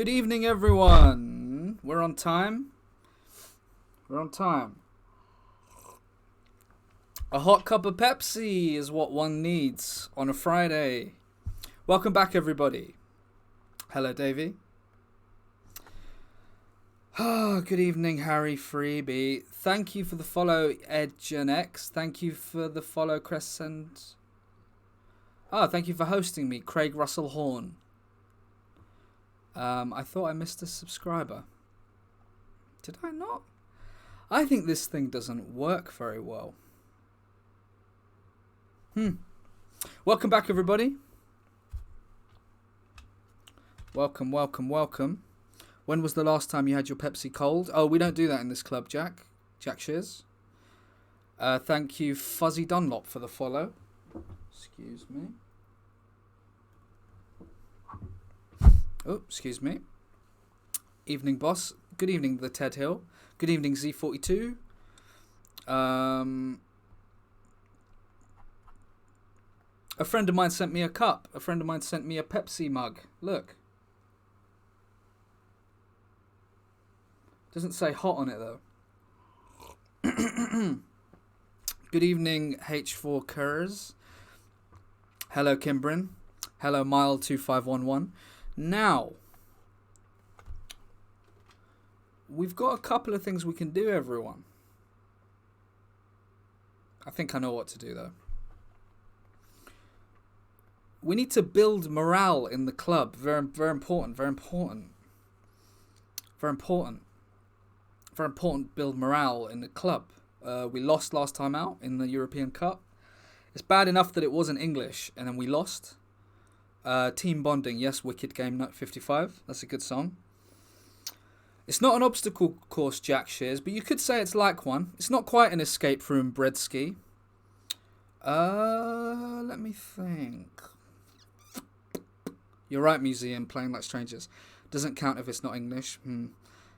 Good evening, everyone. We're on time. We're on time. A hot cup of Pepsi is what one needs on a Friday. Welcome back, everybody. Hello, Davey. Good evening, Harry Freebie. Thank you for the follow, EdgenX. Thank you for the follow, Crescent. Thank you for hosting me, Craig Russell Horn. I thought I missed a subscriber. Did I not? I think this thing doesn't work very well. Welcome back, everybody. Welcome, welcome, welcome. When was the last time you had your Pepsi cold? Oh, we don't do that in this club, Jack. Jack Shears. Thank you, Fuzzy Dunlop, for the follow. Excuse me. Oh, excuse me. Evening, boss. Good evening, the Ted Hill. Good evening, Z42. A friend of mine sent me a cup. A friend of mine sent me a Pepsi mug. Look. Doesn't say hot on it, though. Good evening, H4 Kurs. Hello, Kimbrin. Hello, Mile2511. Now, we've got a couple of things we can do, everyone. I think I know what to do, though. We need to build morale in the club. Very, very important. Very important. Very important. Very important. Build morale in the club. We lost last time out in the European Cup. It's bad enough that it wasn't English and then we lost. Team bonding. Yes, Wicked Game Note 55. That's a good song. It's not an obstacle course, Jack Shears, but you could say it's like one. It's not quite an escape room bread ski. Let me think. You're right, museum, playing like strangers. Doesn't count if it's not English.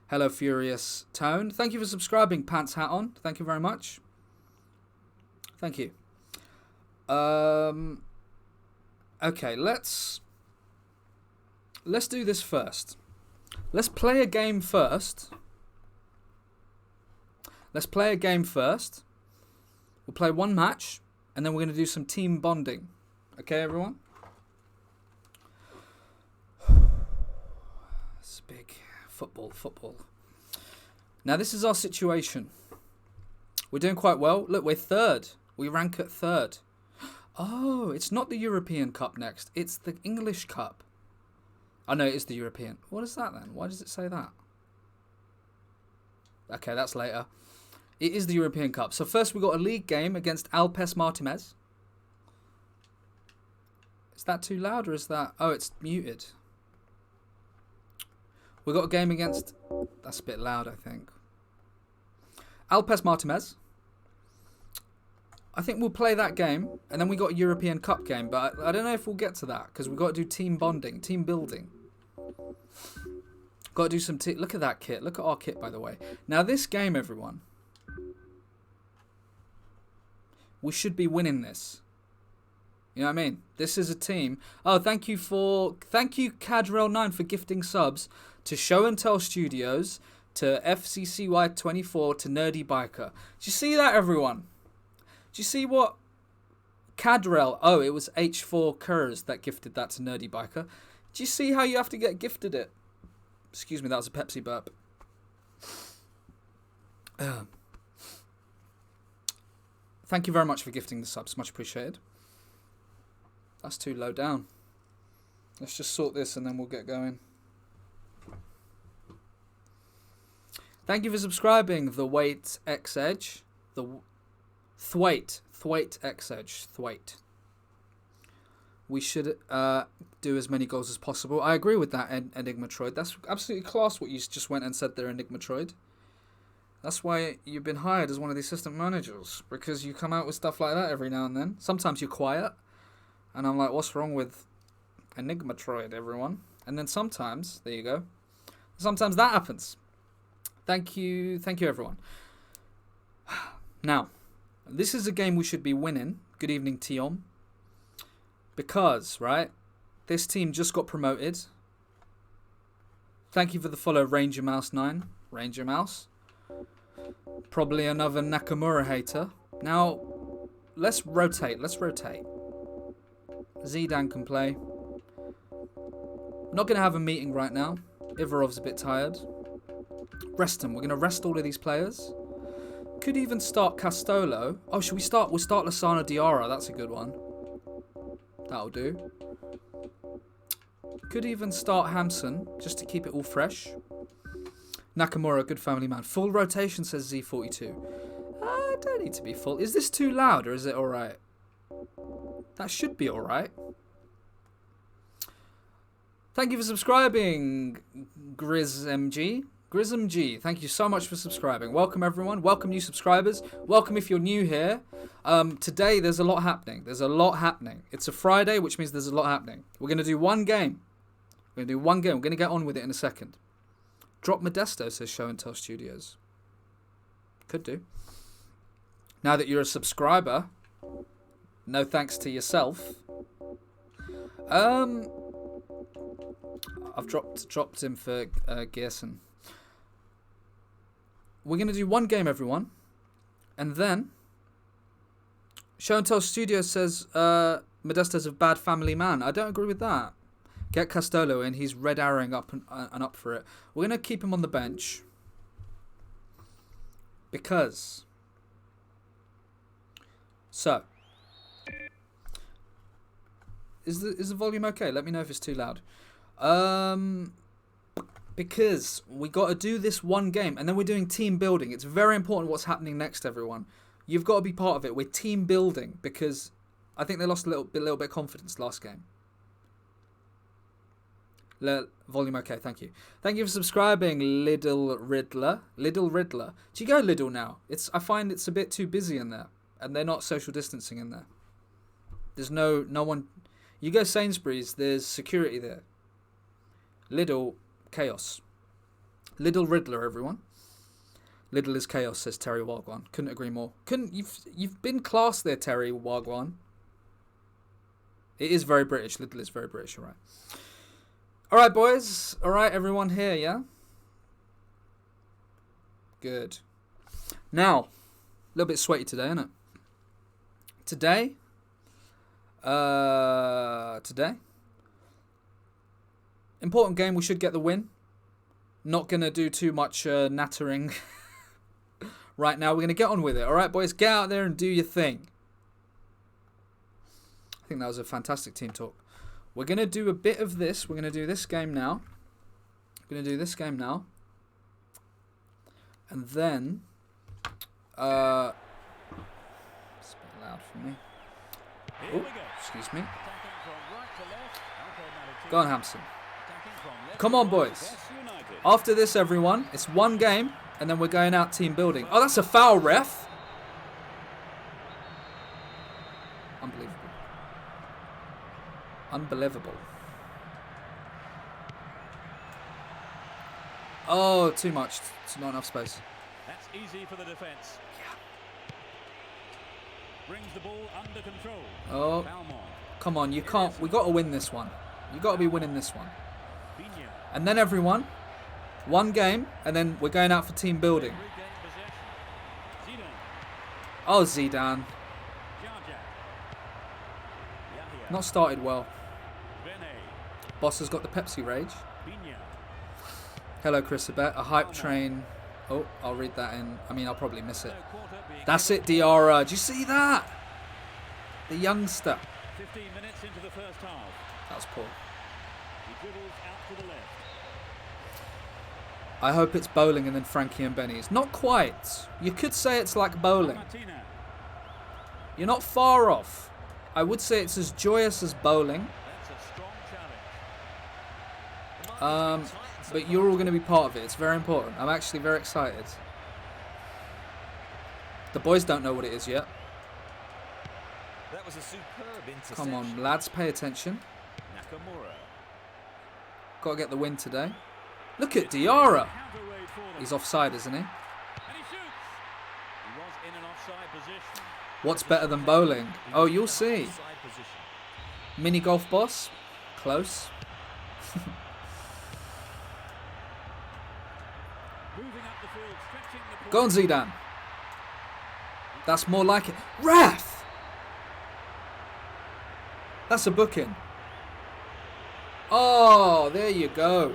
Hello, Furious Tone. Thank you for subscribing, Pants Hat On. Thank you very much. Thank you. Okay, let's do this first. Let's play a game first. Let's play a game first. We'll play one match, and then we're going to do some team bonding. Okay, everyone? It's big. Football. Now, this is our situation. We're doing quite well. Look, we're third. We rank at third. Oh, it's not the European Cup next. It's the English Cup. Oh, no, it is the European. What is that, then? Why does it say that? Okay, that's later. It is the European Cup. So first we got a league game against Alpes Martimez. Is that too loud, or is that... Oh, it's muted. We got a game against... That's a bit loud, I think. Alpes Martimez. I think we'll play that game, and then we got a European Cup game, but I don't know if we'll get to that, because we've got to do team bonding, team building. Got to do some... Look at that kit. Look at our kit, by the way. Now, this game, everyone, we should be winning this. You know what I mean? This is a team. Oh, thank you, Cadrell9, for gifting subs to Show and Tell Studios, to FCCY24, to Nerdy Biker. Do you see that, everyone? Do you see what Cadrell... Oh, it was H4 Kurs that gifted that to Nerdy Biker. Do you see how you have to get gifted it? Excuse me, that was a Pepsi burp. Thank you very much for gifting the subs. Much appreciated. That's too low down. Let's just sort this and then we'll get going. Thank you for subscribing, The Wait X Edge. The Thwaite X Edge. Thwaite. We should do as many goals as possible. I agree with that, Enigmatroid. That's absolutely class what you just went and said there, Enigmatroid. That's why you've been hired as one of the assistant managers, because you come out with stuff like that every now and then. Sometimes you're quiet, and I'm like, what's wrong with Enigmatroid, everyone? And then sometimes, there you go, sometimes that happens. Thank you, everyone. Now, this is a game we should be winning. Good evening, Tiom. Because, right, this team just got promoted. Thank you for the follow, Ranger Mouse 9. Ranger Mouse. Probably another Nakamura hater. Now, let's rotate. Zidane can play. Not going to have a meeting right now. Ivarov's a bit tired. Rest him. We're going to rest all of these players. Could even start Castolo. Oh, should we start? We'll start Lasana Diarra. That's a good one. That'll do. Could even start Hampson, just to keep it all fresh. Nakamura, good family man. Full rotation, says Z42. I don't need to be full. Is this too loud, or is it alright? That should be alright. Thank you for subscribing, GrizzMG. GrizzMG, thank you so much for subscribing. Welcome, everyone. Welcome, new subscribers. Welcome if you're new here. Today, there's a lot happening. It's a Friday, which means there's a lot happening. We're going to do one game. We're going to get on with it in a second. Drop Modesto, says Show and Tell Studios. Could do. Now that you're a subscriber, no thanks to yourself. I've dropped him for Gearson. We're going to do one game, everyone. And then Show and Tell Studios says Modesto's a bad family man. I don't agree with that. Get Castolo in. He's red arrowing up and up for it. We're going to keep him on the bench. Because. So. Is the volume okay? Let me know if it's too loud. Because we got to do this one game. And then we're doing team building. It's very important what's happening next, everyone. You've got to be part of it. We're team building. Because I think they lost a little bit of confidence last game. Volume okay, thank you. Thank you for subscribing, Little Riddler. Little Riddler. Do you go Lidl now? I find it's a bit too busy in there. And they're not social distancing in there. There's no one. You go Sainsbury's, there's security there. Lidl, chaos. Little Riddler, everyone. Lidl is chaos, says Terry Wagwan. Couldn't agree more. You've been classed there, Terry Wagwan. It is very British. Lidl is very British, alright. Alright, boys. Alright, everyone here, yeah? Good. Now, a little bit sweaty today, isn't it? Today. Important game. We should get the win. Not going to do too much nattering right now. We're going to get on with it. Alright, boys. Get out there and do your thing. I think that was a fantastic team talk. We're going to do a bit of this. We're going to do this game now. And then... it's a bit loud for me. Oh, excuse me. Go on, Hampson. Come on, boys. After this, everyone, it's one game, and then we're going out team building. Oh, that's a foul, ref. Unbelievable. Oh, too much. It's not enough space. That's easy for the defense. Yeah. Brings the ball under control. Oh, come on. You can't. We got to win this one. You got to be winning this one. And then everyone, one game, and then we're going out for team building. Oh, Zidane. Not started well. Boss has got the Pepsi rage. Hello, Chris Abet. A hype train. Oh, I'll read that in. I mean, I'll probably miss it. That's it, Diarra. Do you see that? The youngster. 15 minutes into the first half. That was poor. He dribbles out to the left. I hope it's bowling and then Frankie and Benny's. Not quite. You could say it's like bowling. You're not far off. I would say it's as joyous as bowling. But you're all going to be part of it. It's very important. I'm actually very excited. The boys don't know what it is yet. That was a superb interception. Come on, lads, pay attention. Nakamura. Got to get the win today. Look at Diarra. He's offside, isn't he? And he shoots. He was in an offside position. What's better than bowling? Oh, you'll see. Mini golf boss. Close. Go on, Zidane. That's more like it. Ref! That's a booking. Oh, there you go.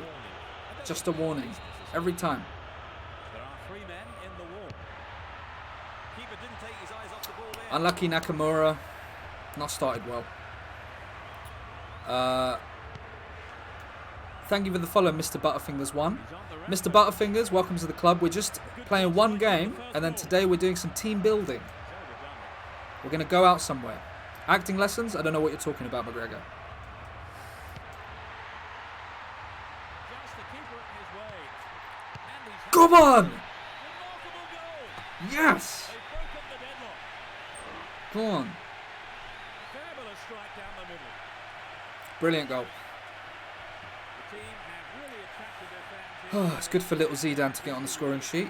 Just a warning. Every time. There are 3 men in the wall. Keeper didn't take his eyes off the ball there. Unlucky Nakamura. Not started well. Thank you for the follow, Mr. Butterfingers1. Mr. Butterfingers, welcome to the club. We're just playing one game, and then today we're doing some team building. We're going to go out somewhere. Acting lessons? I don't know what you're talking about, McGregor. Just the keeper in his way. And he's had Come on! a remarkable goal. Yes! They've broken the deadlock. Come on. Fabulous strike down the middle. Brilliant goal. The team have really attracted their fans. Oh, it's good for little Zidane to get on the scoring sheet.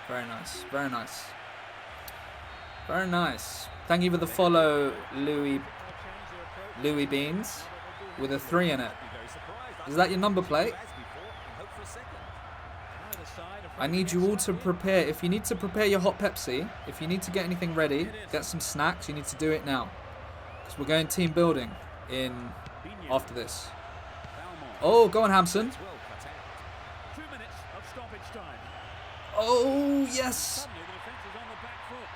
Very nice. Very nice. Very nice. Thank you for the follow, Louis Beans, with a 3 in it. Is that your number plate? I need you all to prepare. If you need to prepare your hot Pepsi, if you need to get anything ready, get some snacks, you need to do it now. Because we're going team building after this. Oh, go on, Hampson. 2 minutes of stoppage time. Oh, yes. Suddenly the defence is on the back foot.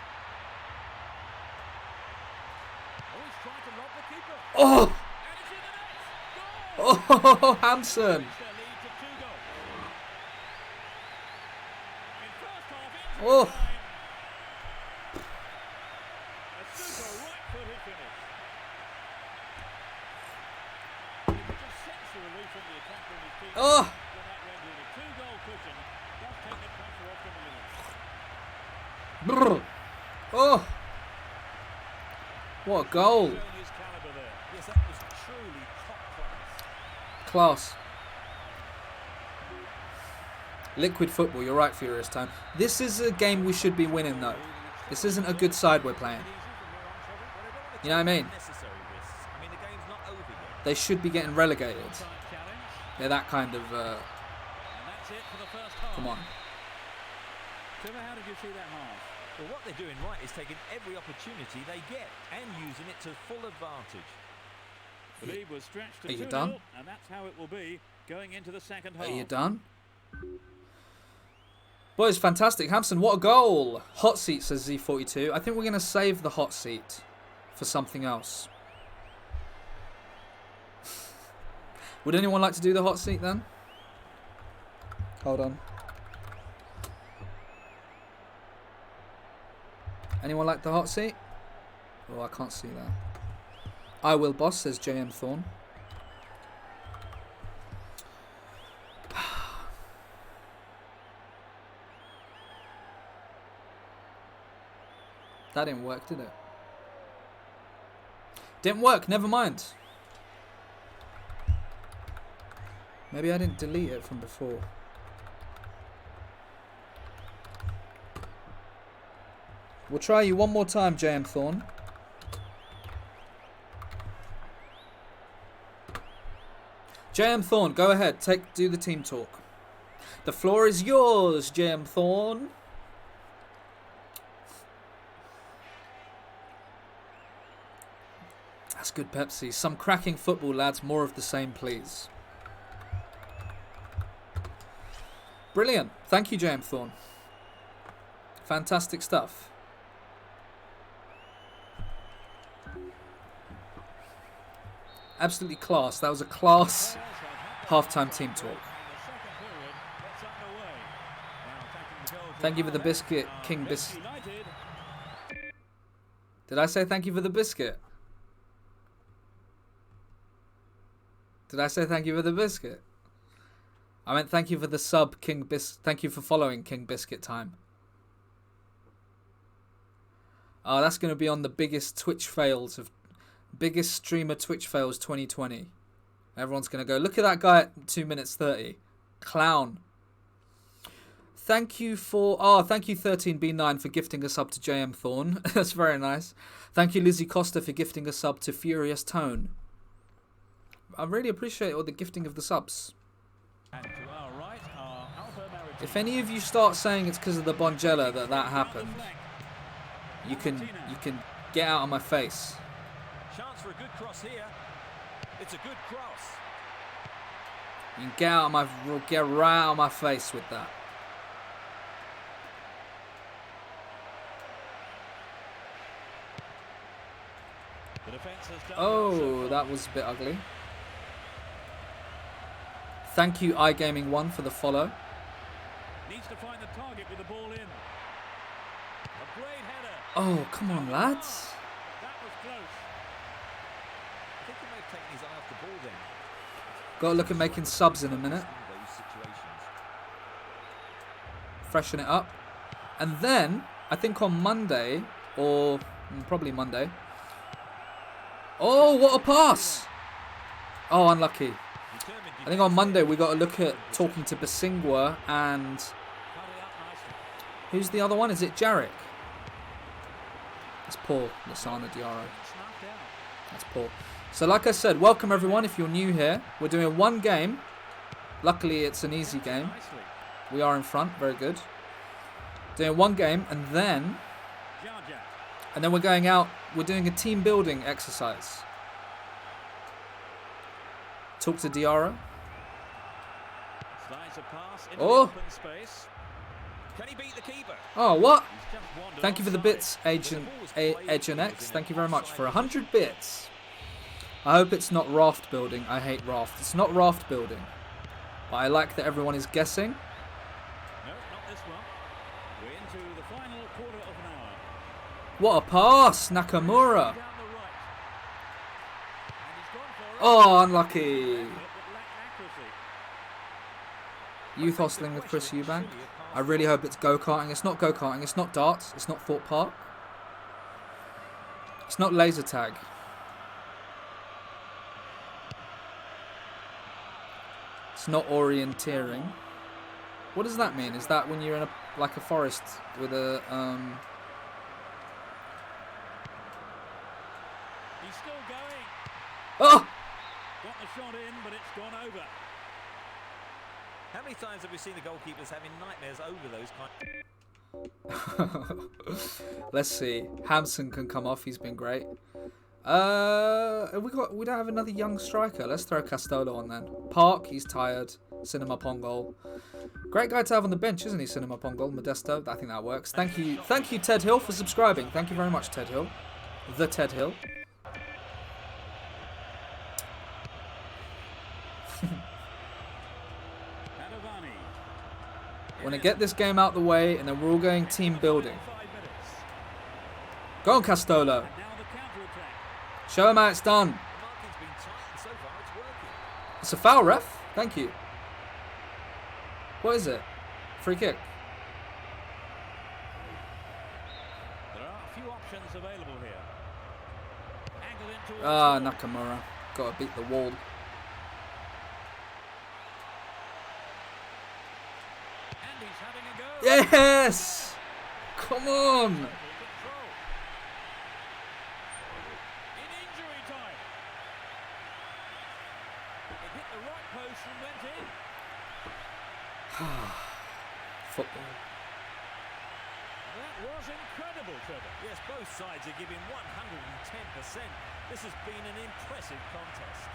Oh, he's trying to lob the keeper. Oh, And it's in the net. Goal! oh, Hampson. Their lead to 2 goals. In first half injury Oh. time. A super right-footed finish. You could just sense the relief from the attacker and his team. Oh. When that went in. A 2-goal cushion does take the pressure off the Millers. Brr. Oh. What a goal. Showing his calibre there. Yes, that was truly top class. Class. Liquid football, you're right, Furious Time. This is a game we should be winning, though. This isn't a good side we're playing. You know what I mean? Necessary risks. I mean, the game's not over yet. They should be getting relegated. Challenge. They're that kind of... And that's it for the first half. come on. Timber, how did you see that half? Well, what they're doing right is taking every opportunity they get and using it to full advantage. The lead was stretched to Are you 2-0, done? and that's how it will be going into the second half. Are you done? Boys, fantastic. Hampson, what a goal. Hot seat, says Z42. I think we're going to save the hot seat for something else. Would anyone like to do the hot seat then? Hold on. Anyone like the hot seat? Oh, I can't see that. I will, boss, says JM Thorne. That didn't work, did it? Didn't work, never mind. Maybe I didn't delete it from before. We'll try you one more time, JM Thorne. JM Thorne, go ahead. Do the team talk. The floor is yours, JM Thorne. That's good, Pepsi. Some cracking football, lads. More of the same, please. Brilliant. Thank you, JM Thorne. Fantastic stuff. Absolutely class. That was a class halftime team talk. Thank you for the biscuit, King Biscuit. Did I say thank you for the biscuit? Did I say thank you for the biscuit? I meant thank you for the sub, King Bis. Thank you for following King Biscuit Time. Oh, that's going to be on the biggest streamer Twitch fails 2020. Everyone's going to go, look at that guy at 2 minutes 30. Clown. Thank you 13B9 for gifting a sub to JM Thorne. That's very nice. Thank you Lizzie Costa for gifting a sub to Furious Tone. I really appreciate all the gifting of the subs. And to our If any of you start saying it's because of the Bonjela that happened, you can get out of my face. Chance for a good cross here. It's a good cross. You can get right out of my face with that. The defense has done Oh, that was a bit ugly. Thank you, iGaming1, for the follow. Needs to find the target with the ball in. A great header. Oh, come on, lads. That was close. I think he may have taken his eye off the ball then. Got to look at making subs in a minute. Those situations. Freshen it up. And then, I think on Monday, or probably Monday. Oh, what a pass! Oh, unlucky. I think on Monday we got to look at talking to Basingwa and who's the other one? Is it Jarek? It's Paul Lasana Diarra. That's Paul. So like I said, welcome everyone if you're new here. We're doing one game. Luckily it's an easy game. We are in front, very good. Doing one game and then we're going out, we're doing a team building exercise. Talk to Diarra. Oh! Can he beat the keeper? Oh, what? Thank you for the bits, Agent X. Thank you very much for 100 bits. I hope it's not raft building. I hate raft. It's not raft building. But I like that everyone is guessing. No, not this one. We're into the final quarter of an hour. What a pass, Nakamura. Down the right. And he's gone for it. Oh, unlucky. But lacked accuracy. Youth hostling with Chris Eubank. I really hope it's go-karting. It's not go-karting. It's not darts. It's not Thorpe Park. It's not laser tag. It's not orienteering. What does that mean? Is that when you're in a forest with a He's still going. Oh! Got the shot in, but it's gone over. How many times have we seen the goalkeepers having nightmares over those kind? Let's see. Hampson can come off. He's been great. We don't have another young striker. Let's throw Castolo on then. Park, he's tired. Cinema Pongol. Great guy to have on the bench, isn't he? Cinema Pongol, Modesto. I think that works. Thank you, Ted Hill, for subscribing. Thank you very much, Ted Hill. The Ted Hill. Want to get this game out the way, and then we're all going team building. Go on, Castolo. Show him how it's done. It's a foul, ref. Thank you. What is it? Free kick. There are a few options available here. Angle in towards Ah, Nakamura. Got to beat the wall. And he's having a go. Yes! Come on! In injury time. It hit the right post and went in. Football. That was incredible, Trevor. Yes, both sides are giving 110%. This has been an impressive contest.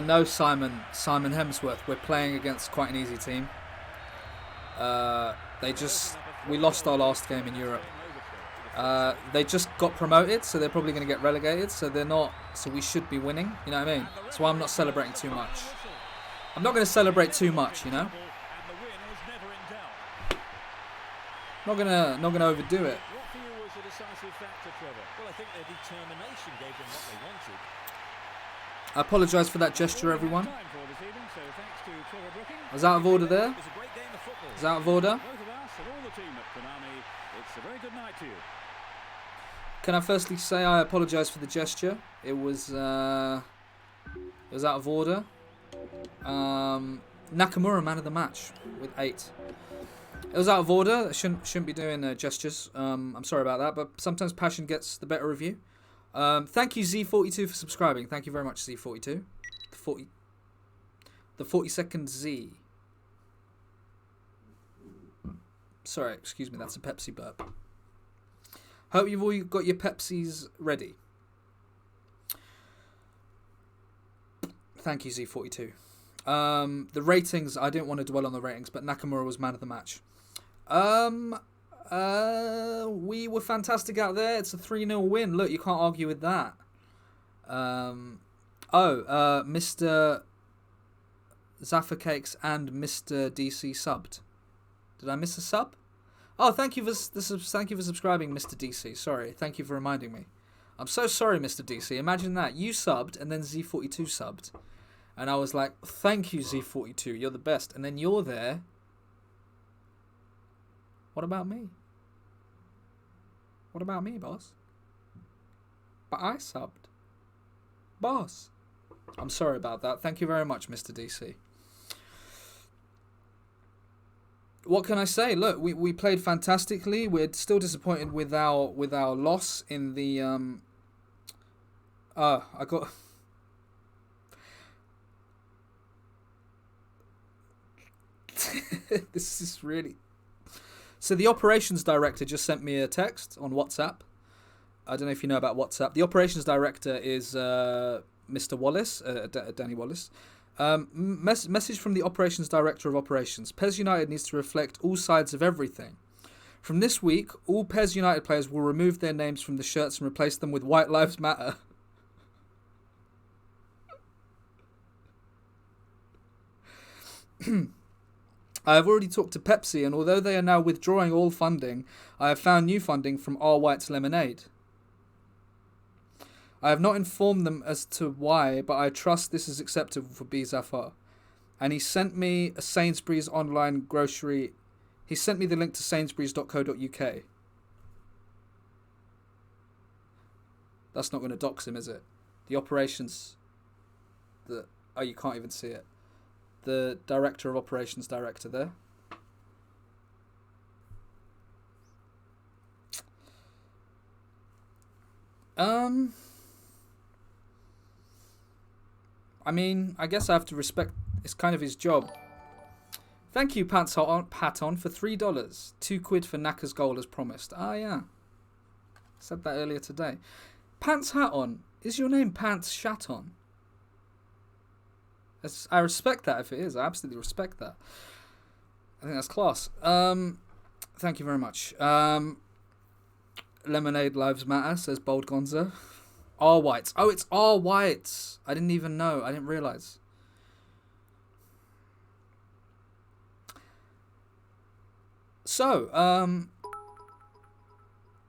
No, Simon Hemsworth. We're playing against quite an easy team. We lost our last game in Europe. They just got promoted, so they're probably going to get relegated. So they're not. So we should be winning. You know what I mean? That's why I'm not celebrating too much. I'm not going to celebrate too much. You know. And the win was never in doubt. Not gonna overdo it. What for you was a decisive factor, Trevor? Well, I think their determination gave them what they wanted. I apologise for that gesture, everyone. Time for this evening, so thanks to Trevor Brooking. I was out of order there. It was a great game of football. Is out of order. Both of us and all the team at Konami, it's a very good night to you. Can I firstly say I apologise for the gesture? It was out of order. Nakamura man of the match with 8. It was out of order. I shouldn't be doing gestures. I'm sorry about that, but sometimes passion gets the better of you. Thank you, Z42, for subscribing. Thank you very much, Z42. The 42nd Z. Sorry, excuse me, that's a Pepsi burp. Hope you've all got your Pepsis ready. Thank you, Z42. The ratings, I didn't want to dwell on the ratings, but Nakamura was man of the match. We were fantastic out there. It's a 3-0 win. Look, you can't argue with that. Mr. Zaffa Cakes and Mr. DC subbed. Did I miss a sub? Oh, thank you for subscribing, Mr. DC. Sorry, thank you for reminding me. I'm so sorry, Mr. DC. Imagine that. You subbed, and then Z42 subbed. And I was like, thank you, Z42. You're the best. And then you're there. What about me? What about me, boss? But I subbed. Boss. I'm sorry about that. Thank you very much, Mr. DC. What can I say? Look, we played fantastically. We're still disappointed with our loss in the I got this is really. So the operations director just sent me a text on WhatsApp. I don't know if you know about WhatsApp. The operations director is Mr. Wallace, Danny Wallace. Message from the operations director of operations. PES United needs to reflect all sides of everything. From this week, all PES United players will remove their names from the shirts and replace them with White Lives Matter. I have already talked to Pepsi, and although they are now withdrawing all funding, I have found new funding from R. White's Lemonade. I have not informed them as to why, but I trust this is acceptable for B. Zafar. And he sent me a Sainsbury's online grocery. He sent me the link to sainsbury's.co.uk. That's not going to dox him, is it? The operations... Oh, you can't even see it. The director of operations director there. I mean, I guess I have to respect. It's kind of his job. Thank you, Patton, for $3. £2 for Naka's goal as promised. Ah, yeah. Said that earlier today. Pants Hat On. Is your name Pants Shat On? I respect that if it is. I absolutely respect that. I think that's class. Thank you very much. Lemonade Lives Matter, says Bold Gonzo. R. Whites. Oh, it's R. Whites. I didn't even know. I didn't realise. So,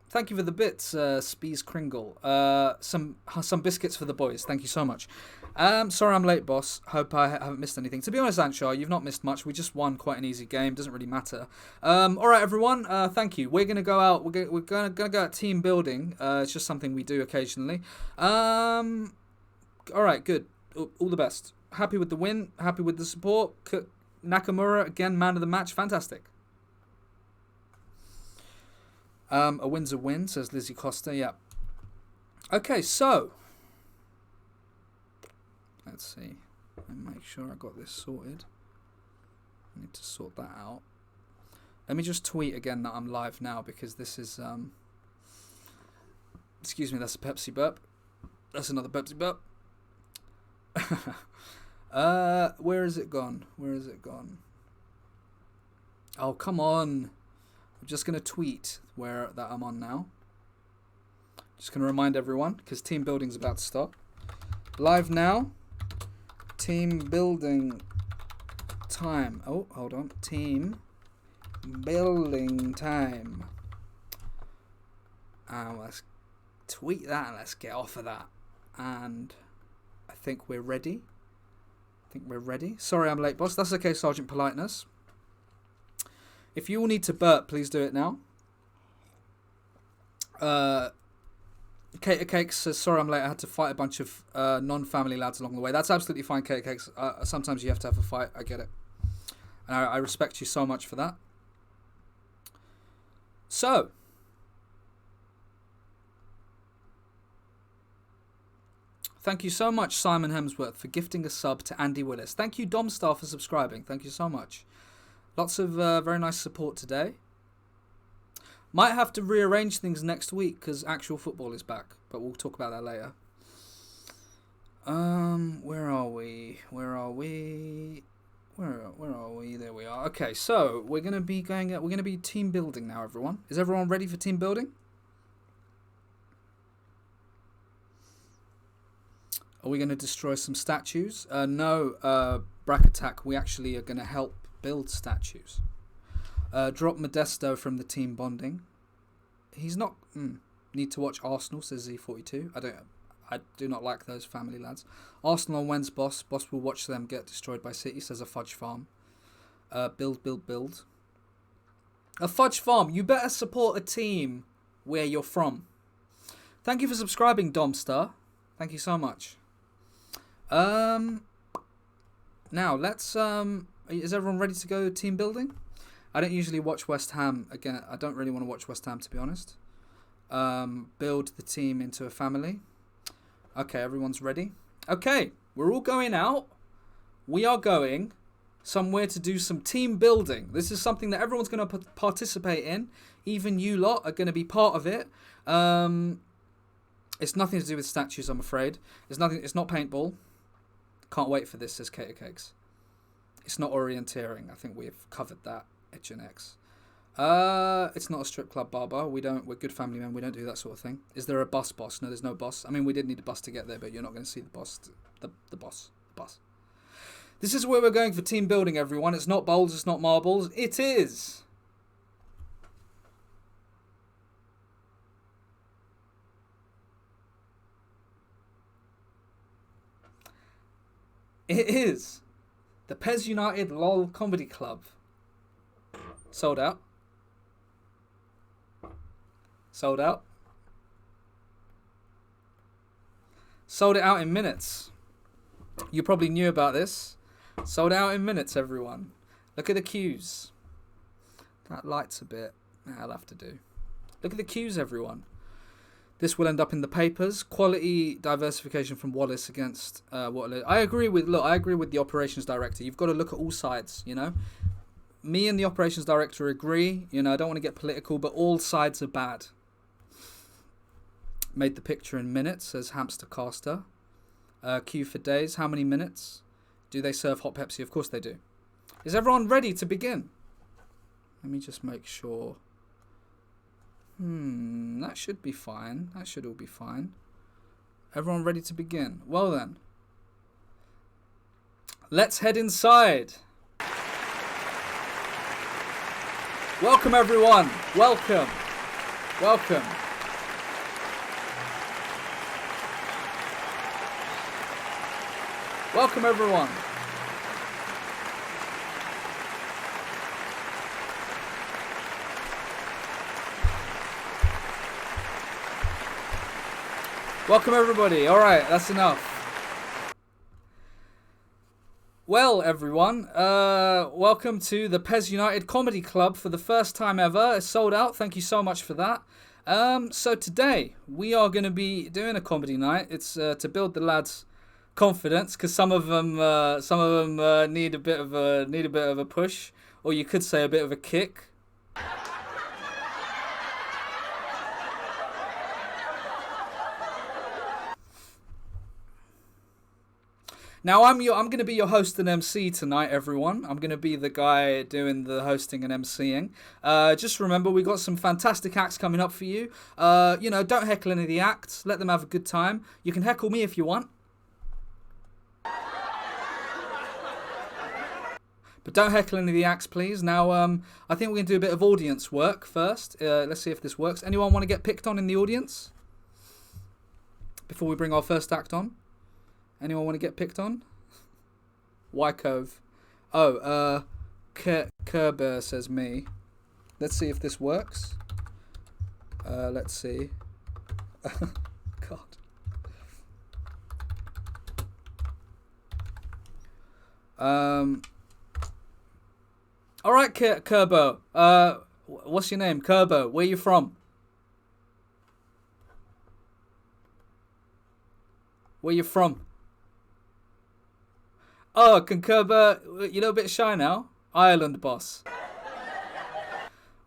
thank you for the bits, Spees Kringle. Some biscuits for the boys. Thank you so much. Sorry I'm late, boss. Hope I haven't missed anything. To be honest, Anshar, you've not missed much. We just won quite an easy game. Doesn't really matter. All right, everyone. Thank you. We're gonna go out. We're gonna go out team building. It's just something we do occasionally. All right, good. All the best. Happy with the win. Happy with the support. Nakamura again, man of the match. Fantastic. A win's a win, says Lizzie Costa. Yeah. Okay, so let's see. Let me make sure I got this sorted. I need to sort that out. Let me just tweet again that I'm live now because this is excuse me, that's a Pepsi burp. That's another Pepsi burp. Where is it gone? Where is it gone? Oh, come on. I'm just going to tweet that I'm on now. Just going to remind everyone, because team building's about to start. Live now. Team building time. Oh, hold on. Team building time. Let's tweet that and let's get off of that. And I think we're ready. Sorry I'm late, boss. That's okay, Sergeant Politeness. If you all need to burp, please do it now. Cater Cakes says, sorry I'm late, I had to fight a bunch of non-family lads along the way. That's absolutely fine, Cater Cakes. Sometimes you have to have a fight, I get it. And I respect you so much for that. So, Thank you so much, Simon Hemsworth, for gifting a sub to Andy Willis. Thank you, Domstar, for subscribing. Thank you so much. Lots of very nice support today. Might have to rearrange things next week because actual football is back, but we'll talk about that later. Where are we? Where are we? Where are we? There we are. Okay, so we're gonna be team building now, everyone. Is everyone ready for team building? Are we going to destroy some statues? No, Brack Attack. We actually are going to help build statues. Drop Modesto from the team bonding. He's not... Need to watch Arsenal, says Z42. I do not like those family lads. Arsenal on when's boss. Boss will watch them get destroyed by City, says a fudge farm. Build. A fudge farm. You better support a team where you're from. Thank you for subscribing, Domstar. Thank you so much. Now let's is everyone ready to go team building? I don't usually watch West Ham. Again, I don't really want to watch West Ham, to be honest. Build the team into a family. Okay, everyone's ready. Okay, we're all going out. We are going somewhere to do some team building. This is something that everyone's going to participate in. Even you lot are going to be part of it. It's nothing to do with statues, I'm afraid. It's not paintball. Can't wait for this, says Cater Cakes. It's not orienteering. I think we've covered that at Gen X. It's not a strip club, Baba. We're good family men. We don't do that sort of thing. Is there a bus boss? No, there's no boss. I mean, we did need a bus to get there, but you're not going to see the boss. The boss. This is where we're going for team building, everyone. It's not bowls. It's not marbles. It is. It is the Pez United LOL Comedy Club. Sold out. Sold out. Sold it out in minutes. You probably knew about this. Sold out in minutes, everyone. Look at the queues. That light's a bit... I'll have to do. Look at the queues, everyone. This will end up in the papers. Quality diversification from Wallace against Waterloo. I agree with the operations director. You've got to look at all sides, you know. Me and the operations director agree. You know, I don't want to get political, but all sides are bad. Made the picture in minutes, says Hamster Caster. Queue for days. How many minutes? Do they serve hot Pepsi? Of course they do. Is everyone ready to begin? Let me just make sure. That should be fine. That should all be fine. Everyone ready to begin? Well then. Let's head inside. Welcome everyone. Welcome. Welcome. Welcome everyone. Welcome everybody. All right, that's enough. Well, everyone, welcome to the Pez United Comedy Club for the first time ever. It's sold out. Thank you so much for that. So today we are going to be doing a comedy night. It's to build the lads' confidence because some of them need a bit of a push, or you could say a bit of a kick. Now, I'm going to be your host and MC tonight, everyone. I'm going to be the guy doing the hosting and MCing. Just remember, we got some fantastic acts coming up for you. Don't heckle any of the acts. Let them have a good time. You can heckle me if you want. But don't heckle any of the acts, please. Now, I think we're going to do a bit of audience work first. Let's see if this works. Anyone want to get picked on in the audience? Before we bring our first act on? Anyone want to get picked on? Wycove. Oh, Kerber says me. Let's see if this works. Let's see. God. All right, Kerbo. What's your name? Kerbo. Where you from? Where you from? Oh, Concurber, you're a little bit shy now. Ireland, boss.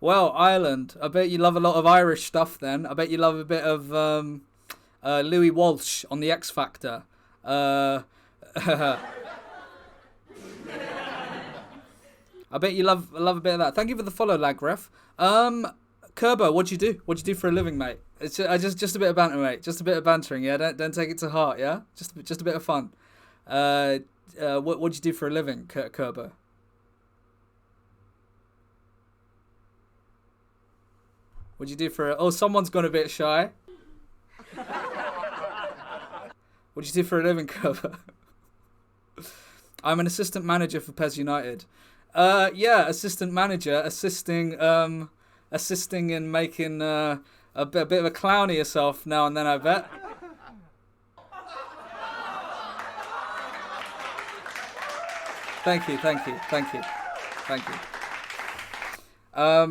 Well, Ireland. I bet you love a lot of Irish stuff then. I bet you love a bit of Louis Walsh on The X Factor. I bet you love a bit of that. Thank you for the follow, Lagref. Kerbo, what'd you do? What'd you do for a living, mate? It's just a bit of banter, mate. Just a bit of bantering, yeah. Don't take it to heart, yeah. Just a bit of fun. What'd you do for a living, Kerbo? What'd you do for a... Oh, someone's gone a bit shy. What'd you do for a living, Kerbo? I'm an assistant manager for PES United. Yeah, assistant manager, assisting in making a bit of a clown of yourself now and then, I bet. Thank you.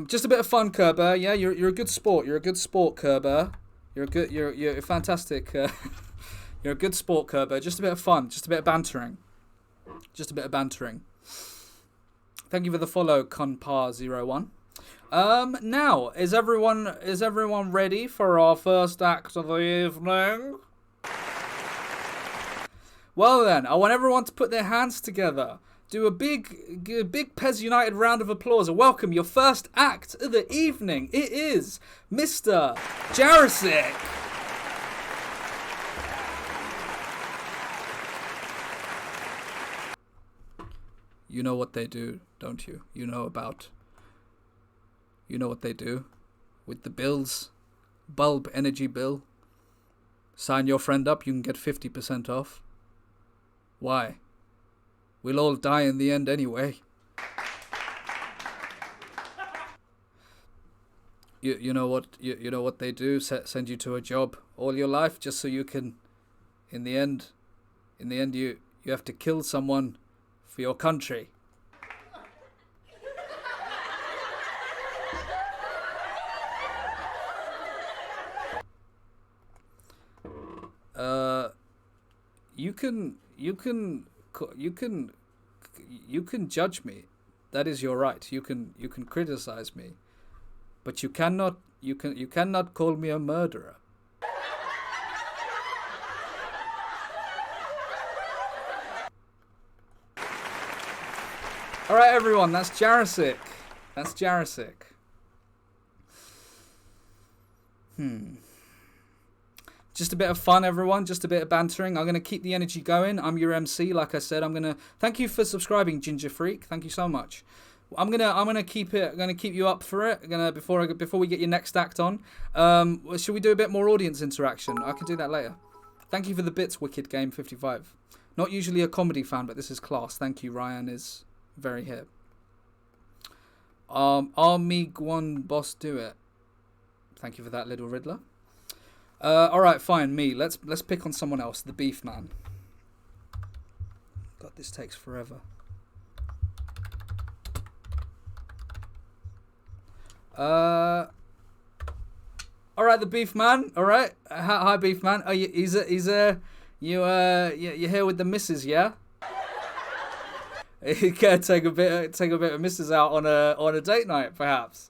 Just a bit of fun, Kerber. Yeah, you're a good sport. You're a good sport, Kerber. You're fantastic. You're a good sport, Kerber. Just a bit of fun. Just a bit of bantering. Thank you for the follow, Conpar01. Now, is everyone ready for our first act of the evening? Well then, I want everyone to put their hands together. Do a big PES United round of applause and welcome your first act of the evening. It is Mr. Jarosik. You know what they do, don't you? You know what they do with the bills. Bulb energy bill. Sign your friend up, you can get 50% off. Why? We'll all die in the end anyway. You know what they do? Send you to a job all your life just so you can, in the end you have to kill someone for your country. You can judge me. That is your right. You can criticize me, but you cannot call me a murderer. All right, everyone. That's Jarosik. Just a bit of fun, everyone. Just a bit of bantering. I'm going to keep the energy going. I'm your MC, like I said. Thank you for subscribing, Ginger Freak. Thank you so much. I'm gonna keep you up for it. Before we get your next act on. Should we do a bit more audience interaction? I can do that later. Thank you for the bits, Wicked Game 55. Not usually a comedy fan, but this is class. Thank you, Ryan is very hip. Army Guan Boss do it. Thank you for that, Little Riddler. All right, fine. Me. Let's pick on someone else. The Beef Man. God, this takes forever. All right, the Beef Man. All right. Hi, Beef Man. Oh, you're here with the missus, yeah? You can take a bit of missus out on a date night, perhaps.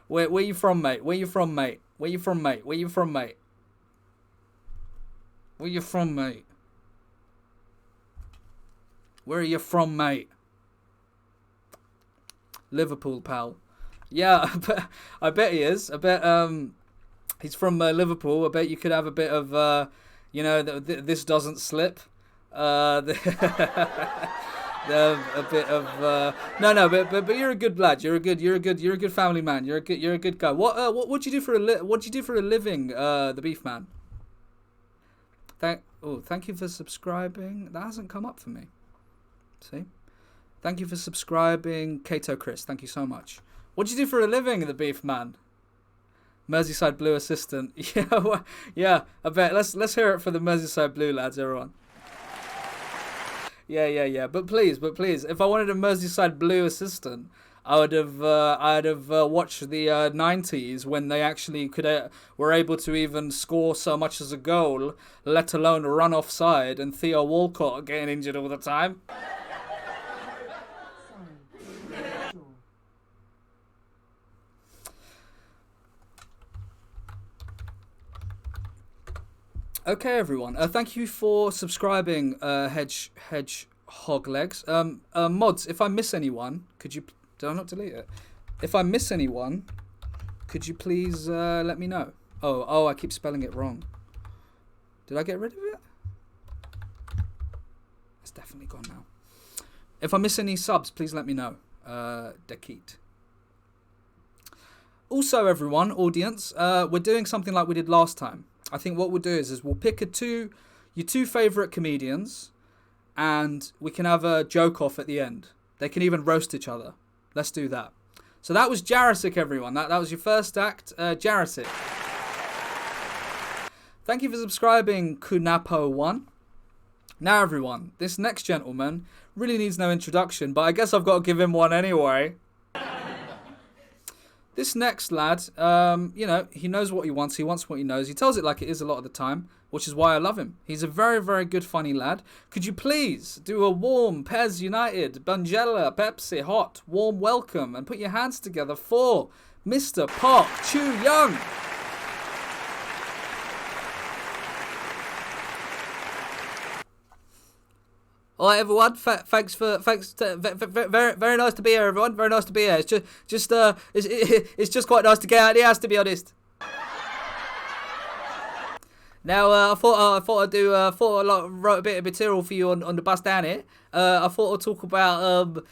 Where you from, mate? Where you from, mate? Where you from, mate? Liverpool, pal. Yeah, I bet he is. I bet he's from Liverpool. I bet you could have a bit of this doesn't slip. A bit of but you're a good lad. You're a good family man. You're a good guy. What do you do for a living, the Beef Man? Thank you for subscribing. That hasn't come up for me. See? Thank you for subscribing, Kato Chris. Thank you so much. What do you do for a living, the Beef Man? Merseyside Blue assistant. Yeah. I bet. Let's hear it for the Merseyside Blue lads, everyone. Yeah. But please, if I wanted a Merseyside Blue assistant, I'd have watched the 90s when they actually were able to even score so much as a goal, let alone run offside, and Theo Walcott getting injured all the time. Okay, everyone. Thank you for subscribing, Hedgehog Legs. Mods, if I miss anyone, could you... Did I not delete it? If I miss anyone, could you please let me know? Oh, I keep spelling it wrong. Did I get rid of it? It's definitely gone now. If I miss any subs, please let me know. Dekit. Also, everyone, audience, we're doing something like we did last time. I think what we'll do is we'll pick your two favourite comedians, and we can have a joke off at the end. They can even roast each other. Let's do that. So that was Jarisic, everyone. That was your first act, Jarisic. Thank you for subscribing, Kunapo1. Now, everyone, this next gentleman really needs no introduction, but I guess I've got to give him one anyway. This next lad, he knows what he wants. He wants what he knows. He tells it like it is a lot of the time, which is why I love him. He's a very, very good, funny lad. Could you please do a warm Pez United, Bungella, Pepsi, hot, warm welcome and put your hands together for Mr. Park Chu Young. All right, everyone. Thanks. Very nice to be here, everyone. Very nice to be here. It's just quite nice to get out of the house, to be honest. Now, I thought I wrote a bit of material for you on the bus down here. I thought I'd talk about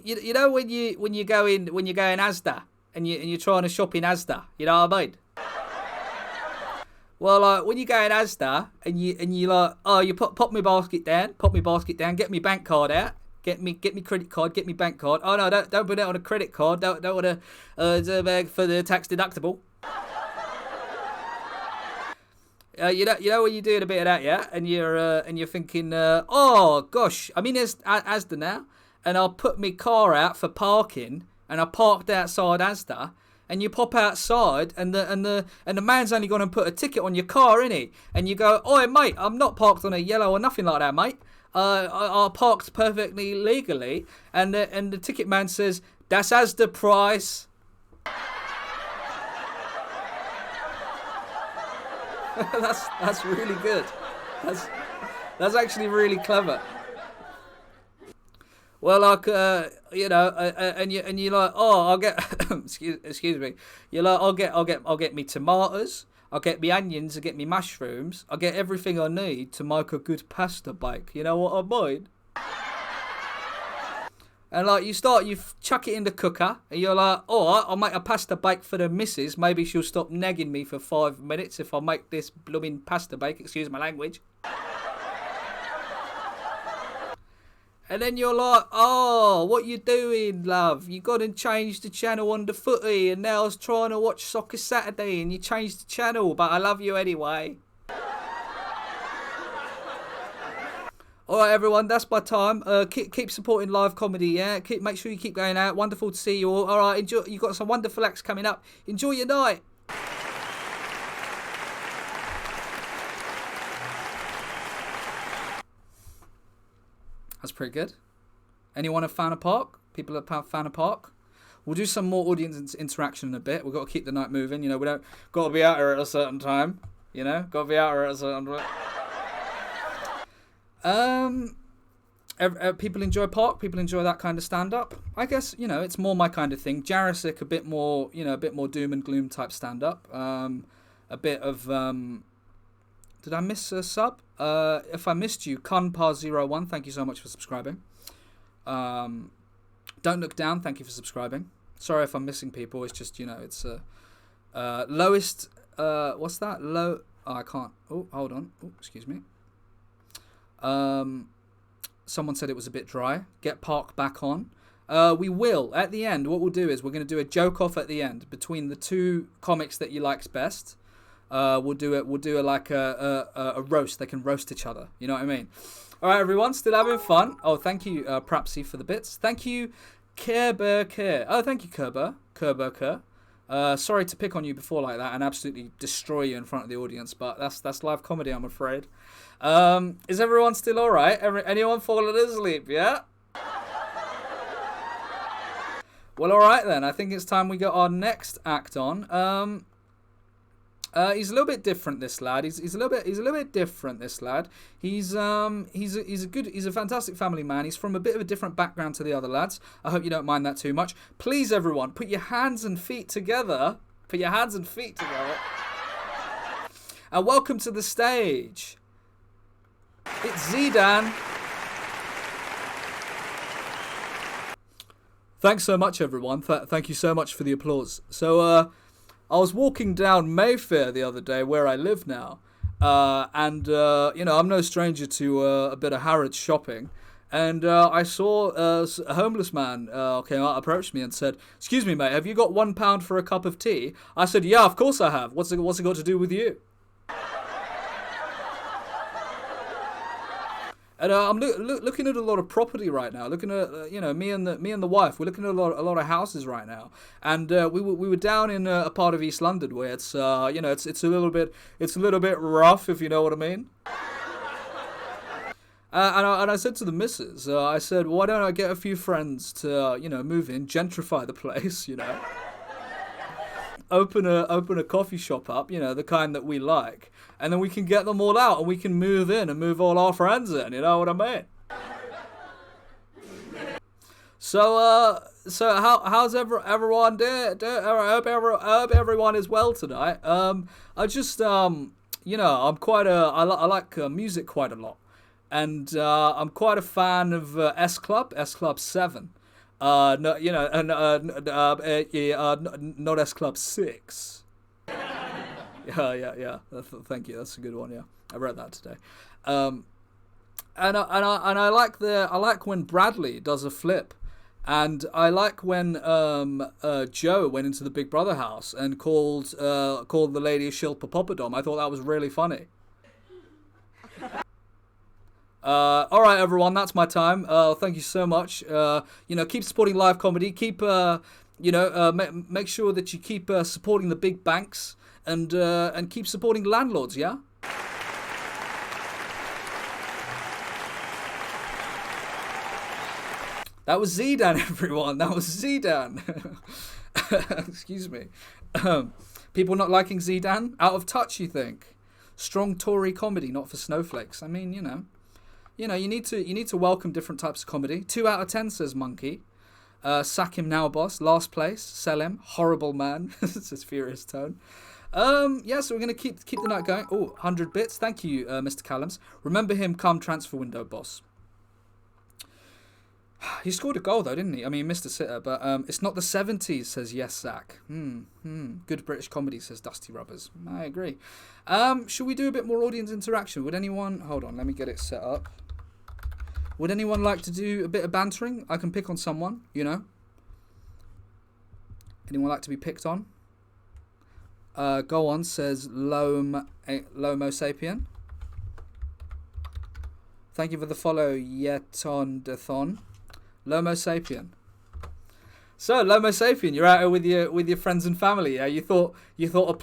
you know when you go in Asda and you're trying to shop in Asda. You know what I mean? Well, when you go in Asda and you like, oh, you pop my basket down, get me bank card out, get me credit card, get me bank card. Oh no, don't put it on a credit card. Don't want to for the tax deductible. You know when you're doing a bit of that, yeah, and you're thinking, oh gosh, I'm in Asda now, and I'll put my car out for parking, and I parked outside Asda. And you pop outside, and the man's only going to put a ticket on your car, innit? And you go, oi, mate, I'm not parked on a yellow or nothing like that, mate. I parked perfectly legally. And the ticket man says, das Asda price. That's really good. That's actually really clever. Well, like, and you're like, oh, I'll get, excuse me. You're like, I'll get me tomatoes, I'll get me onions, I'll get me mushrooms, I'll get everything I need to make a good pasta bake. You know what I mean? And like, you chuck it in the cooker, and you're like, all right, I'll make a pasta bake for the missus. Maybe she'll stop nagging me for 5 minutes if I make this blooming pasta bake. Excuse my language. And then you're like, oh, what you doing, love? You got and changed the channel on the footy, and now I was trying to watch Soccer Saturday, and you changed the channel, but I love you anyway. All right, everyone, that's my time. Keep supporting live comedy, yeah? Make sure you keep going out. Wonderful to see you all. All right, enjoy. You've got some wonderful acts coming up. Enjoy your night. That's pretty good. Anyone a fan of Park? People a fan of Park? We'll do some more audience interaction in a bit. We've got to keep the night moving. You know, we don't got to be out here at a certain time. You know, got to be out here at a certain time. People enjoy Park. People enjoy that kind of stand-up. I guess, you know, it's more my kind of thing. Jarisic, a bit more doom and gloom type stand-up. A bit of... Did I miss a sub? If I missed you, Kunpa01, thank you so much for subscribing. Don't Look Down, thank you for subscribing. Sorry if I'm missing people, it's just, you know, it's lowest, what's that? Oh, I can't. Oh, hold on. Oh, excuse me. Someone said it was a bit dry. Get Park back on. We will, at the end, what we'll do is we're going to do a joke off at the end between the two comics that you likes best. We'll do it like a roast. They can roast each other. You know what I mean? All right, everyone, still having fun. Oh, thank you, Prapsy, for the bits. Thank you, Care. Oh, thank you, Kerber. Sorry to pick on you before like that and absolutely destroy you in front of the audience, but that's live comedy, I'm afraid. Is everyone still all right? Anyone falling asleep? Yeah. Well, all right then. I think it's time we get our next act on. He's a little bit different, this lad. He's a little bit different, this lad. He's a fantastic family man. He's from a bit of a different background to the other lads. I hope you don't mind that too much. Please, everyone, put your hands and feet together. And welcome to the stage. It's Zidane. Thanks so much, everyone. Thank you so much for the applause. So, I was walking down Mayfair the other day, where I live now, and I'm no stranger to a bit of Harrods shopping, and I saw a homeless man approached me and said, "Excuse me, mate, have you got £1 for a cup of tea?" I said, "Yeah, of course I have. What's it got to do with you?" And I'm looking at a lot of property right now. Looking at me and the wife. We're looking at a lot of houses right now. And we were down in a part of East London where it's it's a little bit rough, if you know what I mean. And I said to the missus, I said, why don't I get a few friends to move in, gentrify the place, open a coffee shop up, the kind that we like, and then we can get them all out and we can move in and move all our friends in, you know what I mean? So how's everyone doing? I hope everyone is well tonight. I just I like music quite a lot, and I'm quite a fan of S Club 7. No, not S Club 6. Yeah. Thank you. That's a good one. Yeah, I read that today. And I like when Bradley does a flip, and I like when Joe went into the Big Brother house and called the lady a Shilpa Poppadom. I thought that was really funny. All right, everyone, that's my time. Thank you so much. Keep supporting live comedy. Keep, make sure that you keep supporting the big banks and keep supporting landlords. Yeah. That was Zidane, everyone. That was Zidane. Excuse me. People not liking Zidane? Out of touch, you think? Strong Tory comedy, not for snowflakes. I mean, you need to welcome different types of comedy. 2 out of 10 says Monkey. Sack him now, boss. Last place. Sell him. Horrible man. It's his furious tone. So we're gonna keep the night going. Oh, 100 bits. Thank you, Mr. Callums. Remember him come transfer window, boss. He scored a goal though, didn't he? I mean, Mr. Sitter, but it's not the 70s, says Yes Zach. Good British comedy, says Dusty Rubbers. I agree. Should we do a bit more audience interaction? Would anyone... Hold on, let me get it set up. Would anyone like to do a bit of bantering? I can pick on someone, Anyone like to be picked on? Go on, says Lomo Sapien. Thank you for the follow, Yeton Dathon. Lomo Sapien. So Lomo Sapien, you're out here with your friends and family. Yeah, you thought a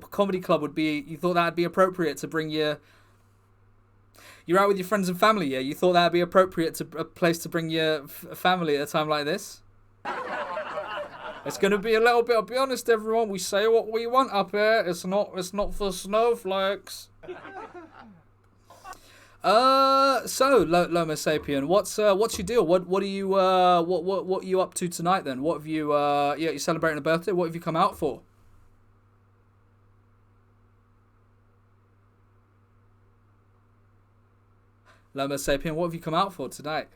comedy club would be. You thought that'd be appropriate to bring your. You're out with your friends and family. Yeah, you thought that'd be appropriate to a place to bring your family at a time like this. It's gonna be a little bit. I'll be honest, everyone. We say what we want up here. It's not for snowflakes. So Lomo Sapien, what's your deal? What are you what are you up to tonight then? What have you you're celebrating a birthday? What have you come out for? Lomo Sapien, what have you come out for tonight?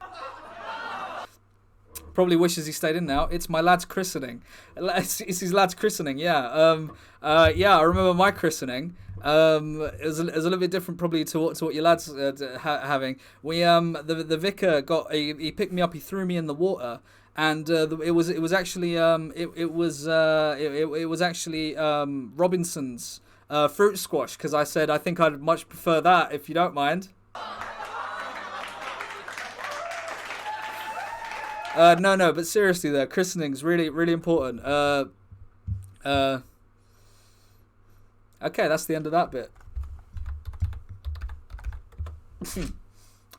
Probably wishes he stayed in now. It's my lad's christening. It's his lad's christening. Yeah. I remember my christening. It was a little bit different probably to what your lads having. We the vicar he picked me up. He threw me in the water, and it was actually Robinson's fruit squash, because I said I think I'd much prefer that if you don't mind. No, but seriously though, christening's really, really important. Okay, that's the end of that bit.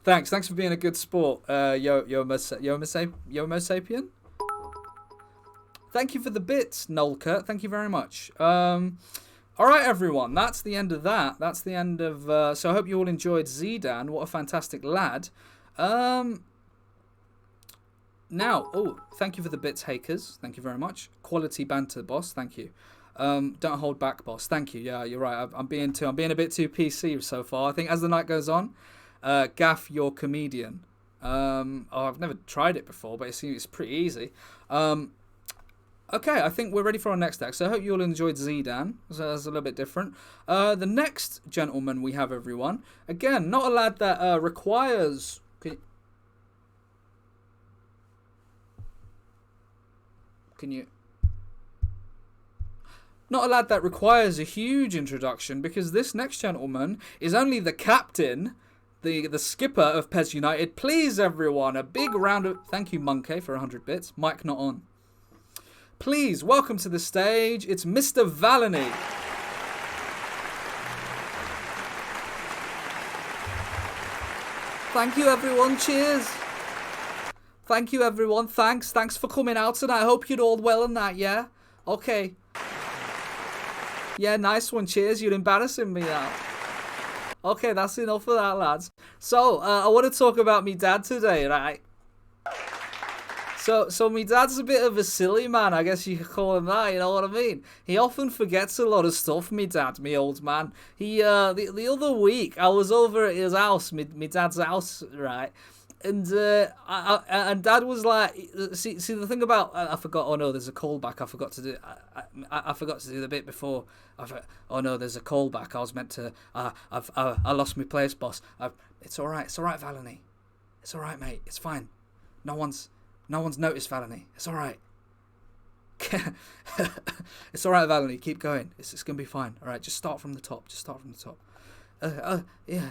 Thanks for being a good sport, Yomo Sapien. Thank you for the bits, Nolka. Thank you very much. All right, everyone. That's the end of that. That's the end of. So I hope you all enjoyed Zidane. What a fantastic lad. Now, thank you for the bits, Hakers. Thank you very much. Quality banter, boss. Thank you. Don't hold back, boss. Thank you. Yeah, you're right. I'm being a bit too PC so far. I think as the night goes on, Gaff, you're comedian. I've never tried it before, but it's pretty easy. Okay, I think we're ready for our next deck. So I hope you all enjoyed Zidane. So that's a little bit different. The next gentleman we have, everyone. Again, not a lad that requires. Can you? Not a lad that requires a huge introduction, because this next gentleman is only the captain, the skipper of PES United. Please, everyone, a big round of... Thank you, Monkey, for 100 bits. Mic not on. Please, welcome to the stage. It's Mr. Valany. Thank you, everyone. Cheers. Thank you, everyone. Thanks for coming out tonight. I hope you're all well and that, yeah? Okay. Yeah, nice one. Cheers. You're embarrassing me now. Okay, that's enough of that, lads. So, I want to talk about me dad today, right? So me dad's a bit of a silly man, I guess you could call him that, you know what I mean? He often forgets a lot of stuff, me dad, me old man. He, the other week, I was over at his house, me dad's house, right? And and Dad was like, see the thing about, I forgot. Oh no, there's a callback. I forgot to do. I forgot to do the bit before. Oh no, there's a callback. I was meant to. I lost my place, boss. It's all right. It's all right, Valany. It's all right, mate. It's fine. No one's noticed, Valany. It's all right. It's all right, Valany. Keep going. It's gonna be fine. All right, just start from the top. Yeah.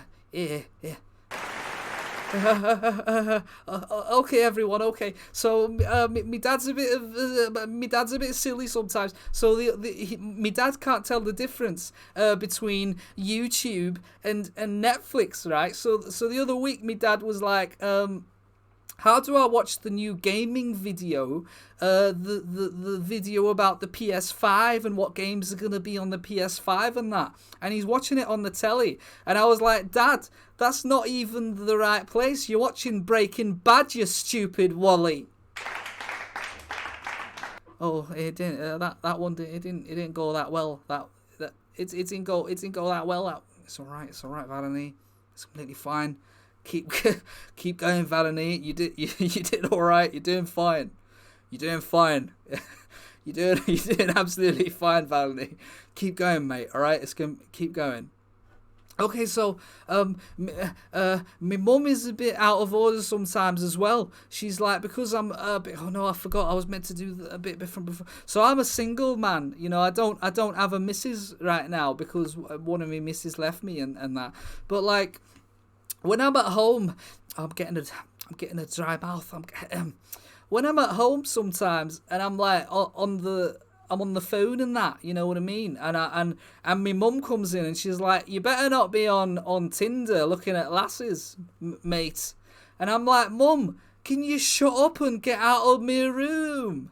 Okay, everyone. Okay, so me dad's a bit silly sometimes. So me dad can't tell the difference between YouTube and Netflix, right? So the other week, me dad was like, how do I watch the new gaming video? The video about the PS5 and what games are going to be on the PS5 and that. And he's watching it on the telly. And I was like, Dad, that's not even the right place. You're watching Breaking Bad, you stupid Wally. Oh, it didn't. That one it didn't go that well. It didn't go that well. It's all right, Valany. It's completely fine. Keep going, Valany. You did all right. You're doing fine. You're doing absolutely fine, Valany. Keep going, mate. All right, keep going. Okay, so my mum is a bit out of order sometimes as well. She's like, because I'm a bit. Oh no, I forgot. I was meant to do a bit different before. So I'm a single man. You know, I don't have a missus right now because one of my missus left me and that. But like, when I'm at home, I'm getting a dry mouth. When I'm at home sometimes, and I'm like I'm on the phone and that, you know what I mean? And my mum comes in and she's like, you better not be on Tinder looking at lasses, mate. And I'm like, Mum, can you shut up and get out of my room?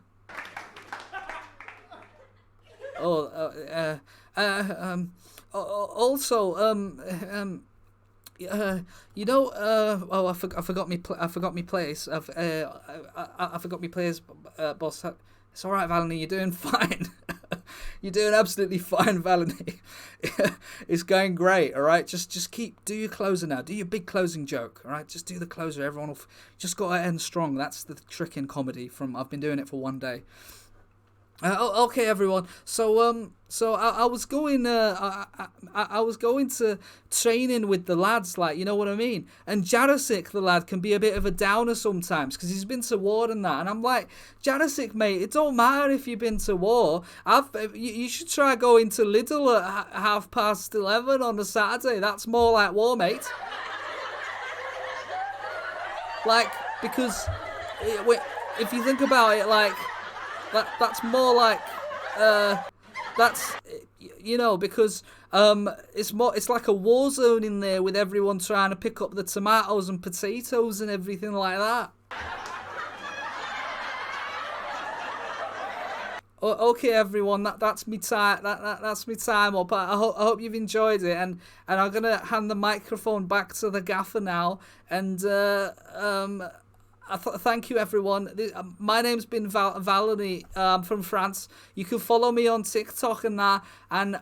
You know, I forgot me place. I forgot me place, boss. It's all right, Valany. You're doing fine. You're doing absolutely fine, Valany. It's going great. All right, just do your closer now. Do your big closing joke. All right, just do the closer. Everyone will just got to end strong. That's the trick in comedy. I've been doing it for one day. Okay, everyone. So I was going. I was going to training with the lads, like, you know what I mean. And Jarosik, the lad, can be a bit of a downer sometimes because he's been to war and that. And I'm like, Jarosik, mate, it don't matter if you've been to war. You should try going to Lidl at 11:30 on a Saturday. That's more like war, mate. Like, because if you think about it, like that's more like that's because it's like a war zone in there with everyone trying to pick up the tomatoes and potatoes and everything like that. Okay, everyone, that's me time. That's me time up. I hope you've enjoyed it, and I'm gonna hand the microphone back to the gaffer now. And thank you, everyone. My name's been Valerie from France. You can follow me on TikTok and that. And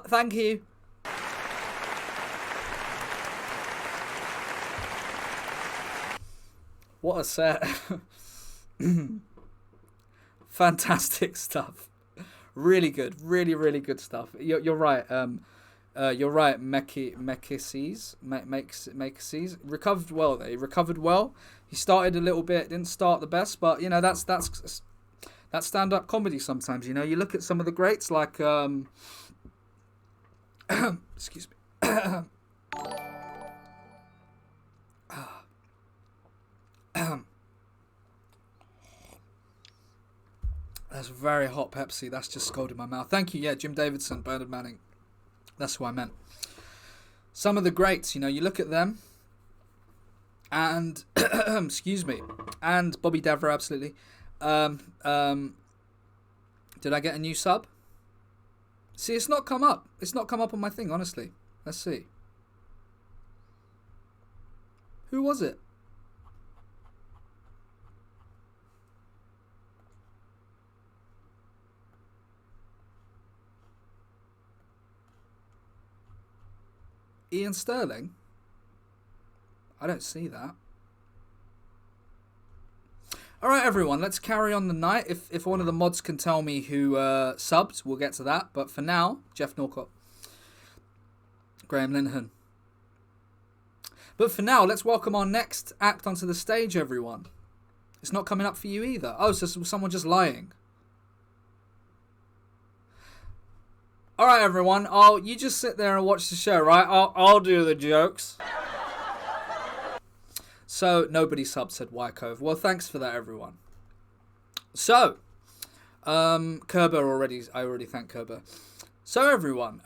thank you. What a set. Fantastic stuff. Really good. Really, really good stuff. You're right. You're right. Mekises recovered well. He recovered well. He started a little bit. Didn't start the best, but that's stand-up comedy. Sometimes you look at some of the greats like excuse me. That's very hot Pepsi. That's just scalded my mouth. Thank you. Yeah, Jim Davidson, Bernard Manning. That's who I meant. Some of the greats, you look at them. And, excuse me. And Bobby Dever, absolutely. Did I get a new sub? See, it's not come up. It's not come up on my thing, honestly. Let's see. Who was it? Ian Sterling? I don't see that. Alright, everyone, let's carry on the night. If one of the mods can tell me who subbed, we'll get to that. But for now, Jeff Norcott. Graham Linehan. But for now, let's welcome our next act onto the stage, everyone. It's not coming up for you either. Oh, so someone just lying. All right, everyone. You just sit there and watch the show, right? I'll do the jokes. So nobody subbed, said Wycove. Well, thanks for that, everyone. So, Kerber I already thanked Kerber. So everyone,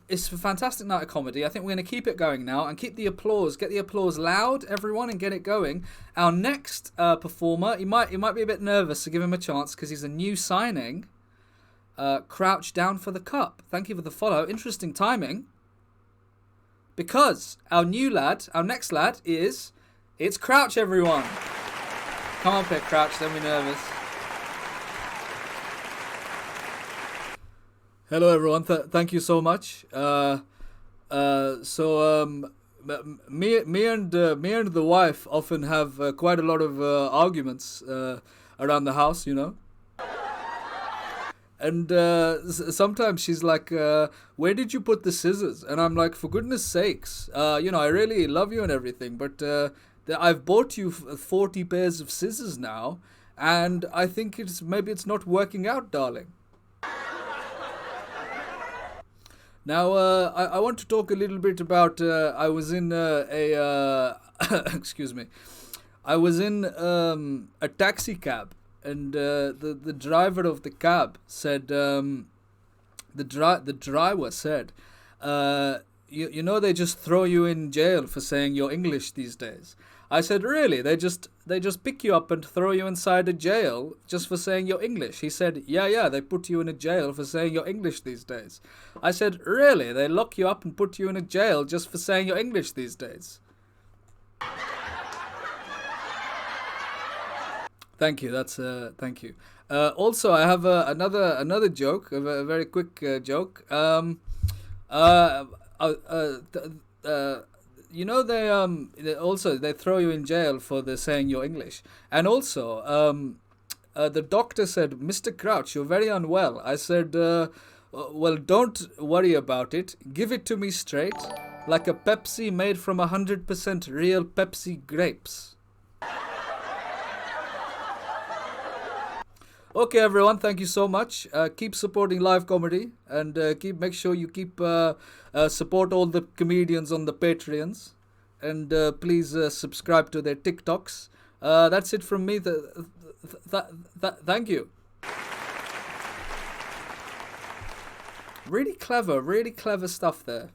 it's a fantastic night of comedy. I think we're going to keep it going now and keep the applause. Get the applause loud, everyone, and get it going. Our next performer, he might be a bit nervous, so give him a chance because he's a new signing. Crouch down for the cup. Thank you for the follow. Interesting timing. Because our next lad it's Crouch, everyone. Come on, pick Crouch, don't be nervous. Hello, everyone. Thank you so much. Me and the wife often have quite a lot of arguments around the house, And sometimes she's like, where did you put the scissors? And I'm like, for goodness sakes, I really love you and everything, but I've bought you 40 pairs of scissors now, and I think maybe it's not working out, darling. Now, I want to talk a little bit about, I was in excuse me, I was in a taxi cab. And the driver of the cab said, the driver said, they just throw you in jail for saying you're English these days. I said, really? They just pick you up and throw you inside a jail just for saying you're English? He said, yeah, they put you in a jail for saying you're English these days. I said, really? They lock you up and put you in a jail just for saying you're English these days? Thank you. Thank you. Also, I have another joke, a very quick joke. They throw you in jail for the saying you're English, and also the doctor said, Mr. Crouch, you're very unwell. I said, well, don't worry about it. Give it to me straight, like a Pepsi made from 100% real Pepsi grapes. Okay, everyone, thank you so much. Keep supporting live comedy, and make sure you keep support all the comedians on the Patreons. and please subscribe to their TikToks. That's it from me. Thank you. Really clever stuff there.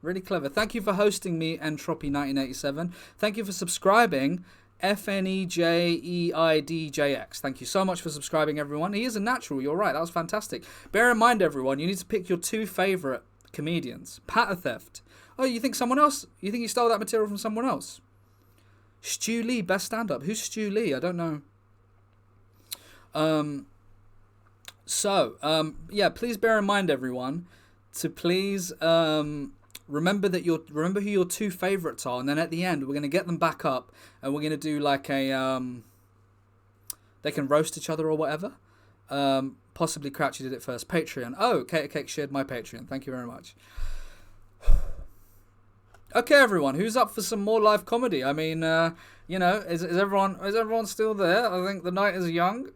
Really clever. Thank you for hosting me, Entropy1987. Thank you for subscribing, FNEJEIDJX. Thank you so much for subscribing, everyone. He is a natural, you're right, that was fantastic. Bear in mind, everyone, you need to pick your 2 favourite comedians. Patter theft. Oh, you think someone else? You think you stole that material from someone else? Stu Lee, best stand-up. Who's Stu Lee? I don't know. Yeah, please bear in mind, everyone, to please remember who your 2 favourites are, and then at the end we're gonna get them back up, and we're gonna do like a they can roast each other or whatever. Possibly Crouchy did it first. Patreon. Oh, Cake shared my Patreon. Thank you very much. Okay, everyone, who's up for some more live comedy? I mean, is everyone still there? I think the night is young.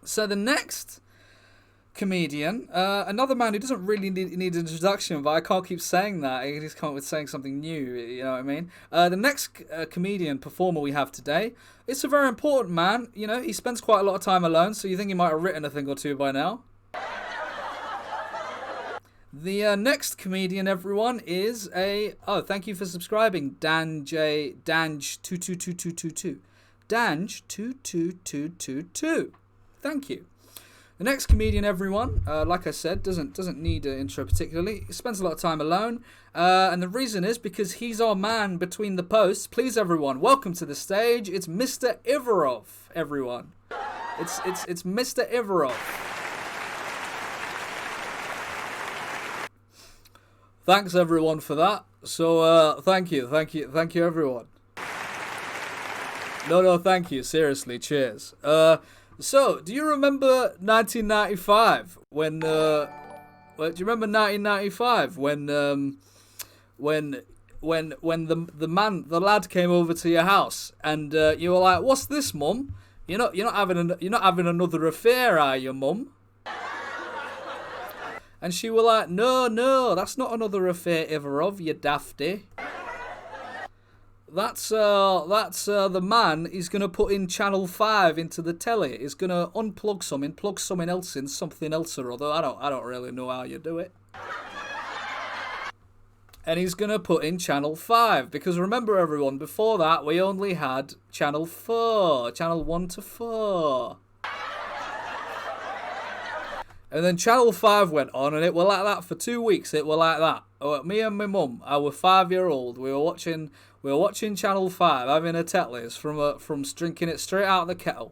So the next comedian, another man who doesn't really need an introduction, but I can't keep saying that. I just come up with saying something new, you know what I mean? The next comedian performer we have today, it's a very important man. You know, he spends quite a lot of time alone, so you think he might have written a thing or two by now. The next comedian, everyone, is thank you for subscribing, Danj22222. Danj22222. Thank you. The next comedian, everyone, like I said, doesn't need an intro particularly. He spends a lot of time alone, and the reason is because he's our man between the posts. Please, everyone, welcome to the stage. It's Mr. Ivarov, everyone. It's Mr. Ivarov. Thanks, everyone, for that. So, thank you, everyone. No, thank you. Seriously, cheers. So, do you remember 1995 when? Do you remember 1995 when the lad came over to your house and you were like, "What's this, Mum? You're not having another affair, are you, Mum?" And she were like, "No, that's not another affair, Ivarov, you dafty. That's the man is gonna put in channel 5 into the telly. He's gonna unplug something, plug something else in, something else or other. I don't really know how you do it. And he's gonna put in channel 5 because remember, everyone, before that we only had channel 4, channel 1 to 4. And then channel 5 went on, and it were like that for 2 weeks. It were like that. Me and my mum, our 5-year-old, we were watching channel 5, having a tetleys from drinking it straight out of the kettle.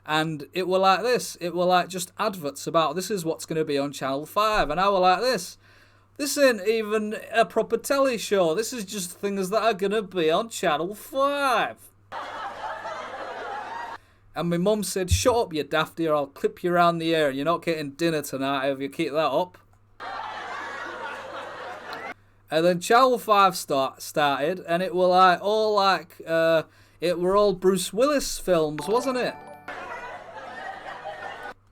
And it were like this. It were like just adverts about this is what's going to be on channel 5. And I were like this. This ain't even a proper telly show. This is just things that are going to be on channel 5. And my mum said, "Shut up, you dafty, or I'll clip you around the ear. You're not getting dinner tonight if you keep that up." And then Channel 5 started, and it were like it were all Bruce Willis films, wasn't it?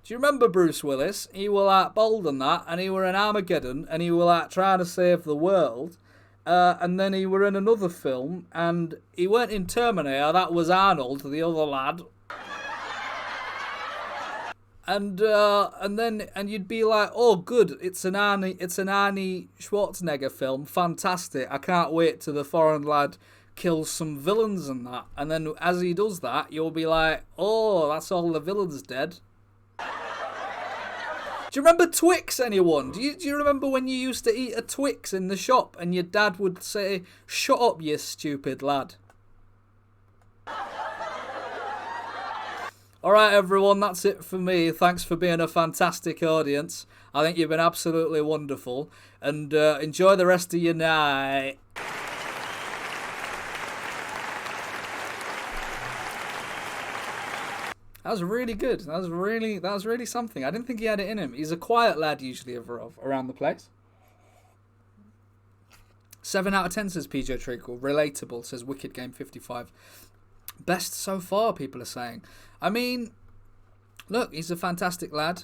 Do you remember Bruce Willis? He were like bold and that, and he were in Armageddon, and he were like trying to save the world. And then he were in another film, and he weren't in Terminator. That was Arnold, the other lad. And you'd be like, "Oh, good! It's an Arnie Schwarzenegger film. Fantastic! I can't wait till the foreign lad kills some villains and that." And then as he does that, you'll be like, "Oh, that's all the villains dead." Do you remember Twix, anyone? Do you remember when you used to eat a Twix in the shop and your dad would say, "Shut up, you stupid lad"? Alright, everyone, that's it for me. Thanks for being a fantastic audience. I think you've been absolutely wonderful. And enjoy the rest of your night. That was really good. That was really something. I didn't think he had it in him. He's a quiet lad usually around the place. 7 out of 10 says PJ Treacle. Relatable says Wicked Game 55. Best so far, people are saying. I mean, look, he's a fantastic lad.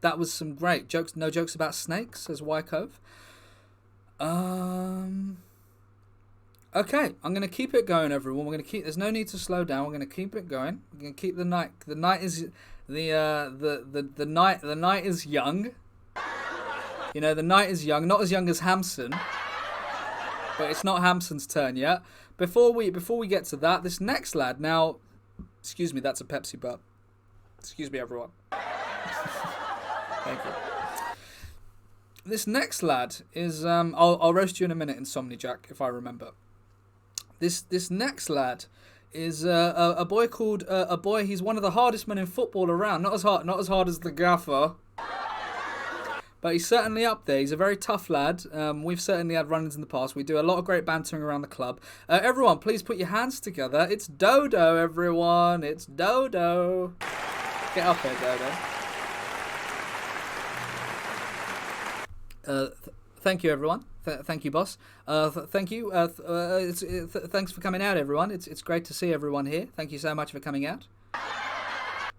that was some great jokes. No jokes about snakes, says Wycove. Okay, I'm gonna keep it going, everyone. We're gonna keep. There's no need to slow down. We're gonna keep it going. We're gonna keep the night. The night is the night. The night is young. You know, the night is young. Not as young as Hampson, but it's not Hampson's turn yet. Before we get to that, this next lad now. Excuse me, that's a Pepsi burp. Excuse me, everyone. Thank you. This next lad is I'll roast you in a minute, Insomni Jack, if I remember. This next lad is a boy called a boy. He's one of the hardest men in football around. Not as hard as the gaffer, but he's certainly up there. He's a very tough lad. We've certainly had run-ins in the past. We do a lot of great bantering around the club. Everyone, please put your hands together. It's Dodo, everyone. It's Dodo. Get up here, Dodo. Thank you, everyone. Thank you, boss. Thank you. Thanks for coming out, everyone. It's great to see everyone here. Thank you so much for coming out.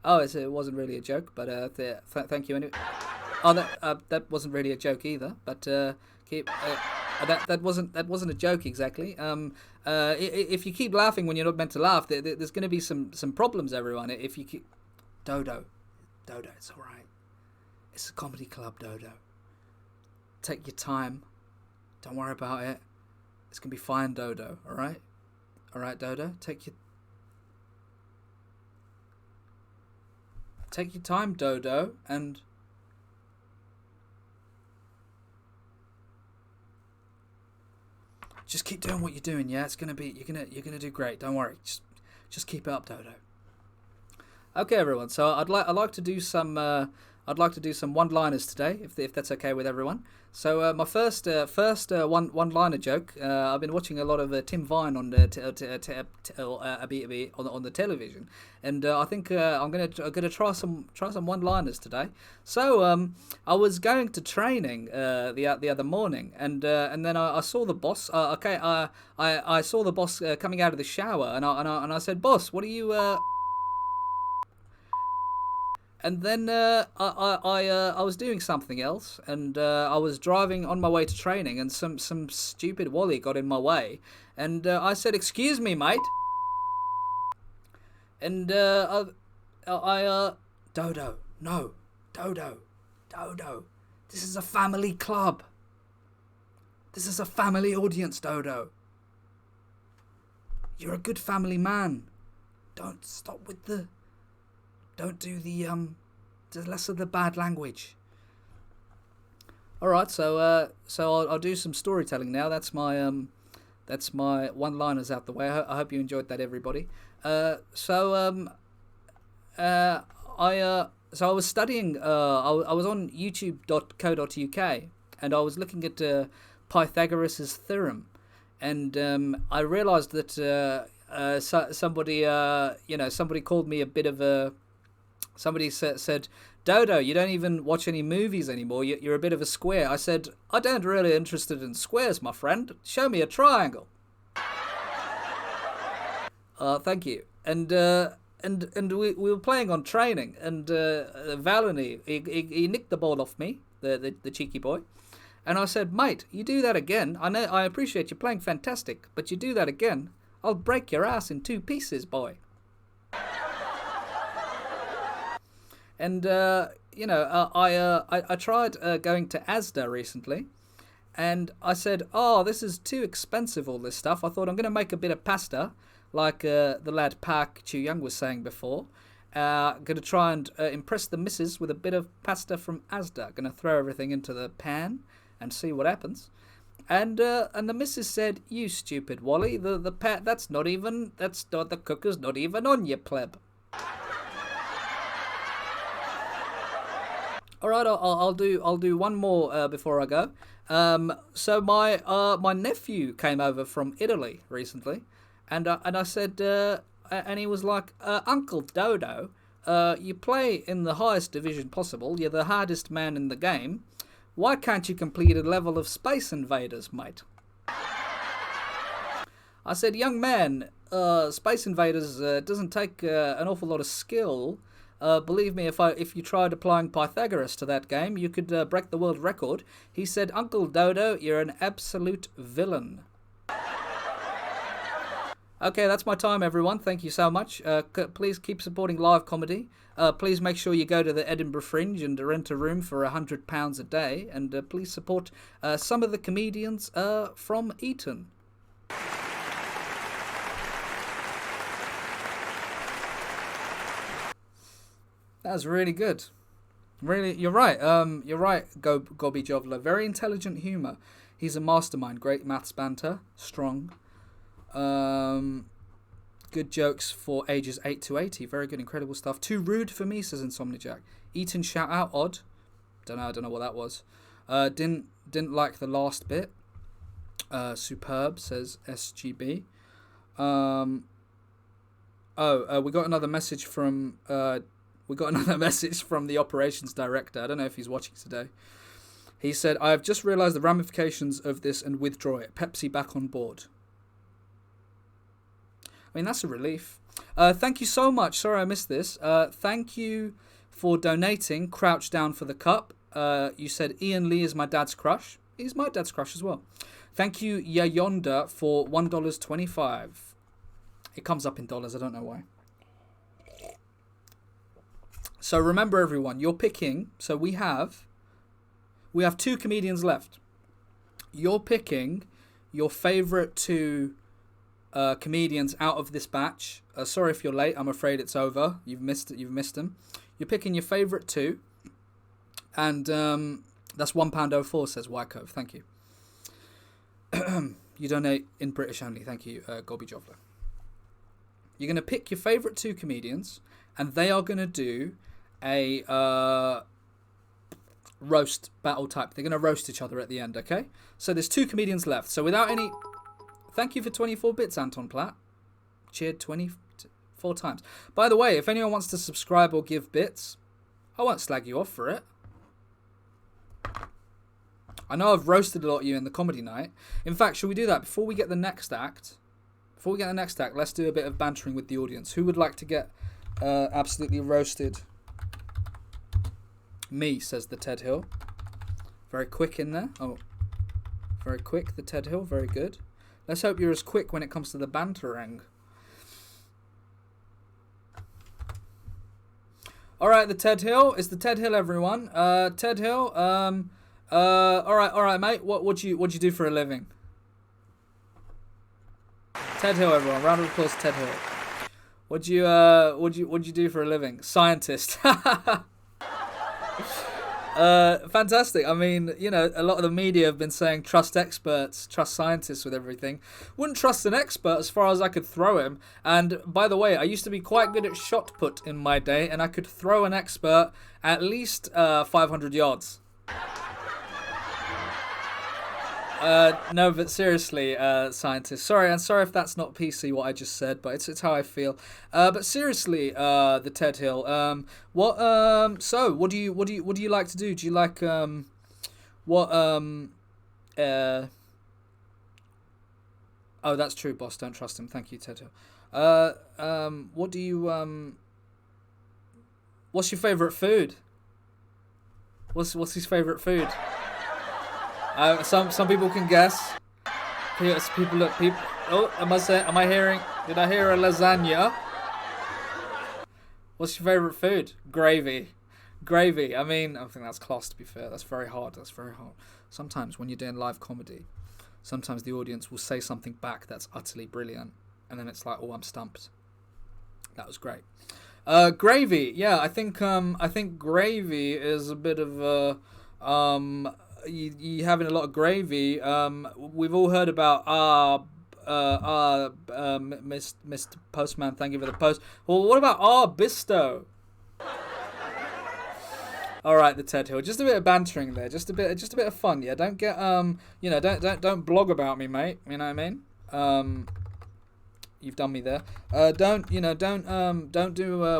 Oh, it wasn't really a joke, but thank you anyway. Oh, that wasn't really a joke either. But that wasn't a joke exactly. If you keep laughing when you're not meant to laugh, there's going to be some problems, everyone. If you keep Dodo, it's all right. It's a comedy club, Dodo. Take your time. Don't worry about it. It's going to be fine, Dodo. All right? All right, Dodo? Take your time, Dodo, and just keep doing what you're doing, yeah? You're going to do great. Don't worry. Just keep it up, Dodo. Okay, everyone. So I'd like to do some one-liners today, if that's okay with everyone. So my first one-liner joke. I've been watching a lot of Tim Vine on the on the television, and I think I'm gonna try some one-liners today. So I was going to training the other morning, and then I saw the boss. I saw the boss coming out of the shower, and I said, "Boss, what are you?" And then I was doing something else, and I was driving on my way to training, and some stupid Wally got in my way, and I said, "Excuse me, mate." And Dodo, no, Dodo, this is a family club. This is a family audience, Dodo. You're a good family man. Don't do the less of the bad language. All right, so I'll do some storytelling now. That's my one-liners out the way. I hope you enjoyed that, everybody. So I was studying. I was on YouTube.co.uk, and I was looking at Pythagoras' theorem, and I realised that somebody called me a bit of a. Somebody said, "Dodo, you don't even watch any movies anymore. You're a bit of a square." I said, "I don't really interested in squares, my friend. Show me a triangle." Thank you. And we were playing on training, and Valony, he nicked the ball off me, the cheeky boy. And I said, "Mate, you do that again. I appreciate you playing fantastic, but you do that again, I'll break your ass in 2 pieces, boy." And I tried going to Asda recently, and I said, "Oh, this is too expensive, all this stuff." I thought I'm going to make a bit of pasta, like the lad Park Chu Young was saying before. Going to try and impress the missus with a bit of pasta from Asda. Going to throw everything into the pan and see what happens. And the missus said, "You stupid Wally, the cooker's not even on, you pleb." All right, I'll do one more before I go. So my nephew came over from Italy recently, and I said, and he was like, "Uncle Dodo, you play in the highest division possible. You're the hardest man in the game. Why can't you complete a level of Space Invaders, mate?" I said, "Young man, Space Invaders doesn't take an awful lot of skill. Believe me, if you tried applying Pythagoras to that game, you could break the world record. He said, Uncle Dodo, you're an absolute villain. Okay, that's my time, everyone. Thank you so much. Please keep supporting live comedy. Please make sure you go to the Edinburgh Fringe and rent a room for £100 a day. And please support some of the comedians from Eton. That was really good. Really, you're right. You're right, Gobby Jovler. Very intelligent humour. He's a mastermind. Great maths banter. Strong. Good jokes for ages 8 to 80. Very good, incredible stuff. Too rude for me, says Insomniac. Eton shout out, odd. I don't know what that was. Didn't like the last bit. Superb, says SGB. We got another message from the operations director. I don't know if he's watching today. He said, I have just realised the ramifications of this and withdraw it. Pepsi back on board. I mean, that's a relief. Thank you so much. Sorry I missed this. Thank you for donating. Crouch down for the cup. You said Ian Lee is my dad's crush. He's my dad's crush as well. Thank you, Yayonda, for $1.25. It comes up in dollars. I don't know why. So remember, everyone, you're picking. So we have 2 comedians left. You're picking your favourite 2 comedians out of this batch. Sorry if you're late. I'm afraid it's over. You've missed them. You're picking your favourite 2, and that's £1.04, says Wycove. Thank you. You donate in British only. Thank you, Gobby Jovler. You're going to pick your favourite 2 comedians, and they are going to do a roast battle type. They're going to roast each other at the end. Okay. So there's 2 comedians left. So without any. Thank you for 24 bits, Anton Platt. Cheered 24 times. By the way, if anyone wants to subscribe or give bits, I won't slag you off for it. I know I've roasted a lot of you in the comedy night. In fact, should we do that before we get the next act? Before we get the next act, let's do a bit of bantering with the audience. Who would like to get absolutely roasted? Me, says the Ted Hill. Very quick in there. Oh, very quick, the Ted Hill. Very good. Let's hope you're as quick when it comes to the bantering. All right, the Ted Hill. It's the Ted Hill, everyone. Ted Hill. All right, mate. What do you do for a living? Ted Hill, everyone. Round of applause, Ted Hill. What do you do for a living? Scientist. Fantastic. I mean, you know, a lot of the media have been saying trust experts, trust scientists with everything. Wouldn't trust an expert as far as I could throw him. And by the way, I used to be quite good at shot put in my day, and I could throw an expert at least 500 yards. No, but seriously, scientists. Sorry if that's not PC what I just said, but it's how I feel. But seriously, the Ted Hill. What do you like to do? Do you like Oh, that's true, boss. Don't trust him. Thank you, Ted Hill. What do you What's your favorite food? What's his favorite food? Some people can guess. Oh, am I hearing? Did I hear a lasagna? What's your favourite food? Gravy. I mean, I think that's class, to be fair. That's very hard. Sometimes when you're doing live comedy, sometimes the audience will say something back that's utterly brilliant, and then it's like, oh, I'm stumped. That was great. Gravy. Yeah, I think gravy is a bit of a you having a lot of gravy. We've all heard about Mr. Postman, thank you for the post. Well, what about Bisto? All right, the Ted Hill. Just a bit of bantering there. Just a bit of fun. Yeah, don't get don't blog about me, mate. You know what I mean? You've done me there. Don't do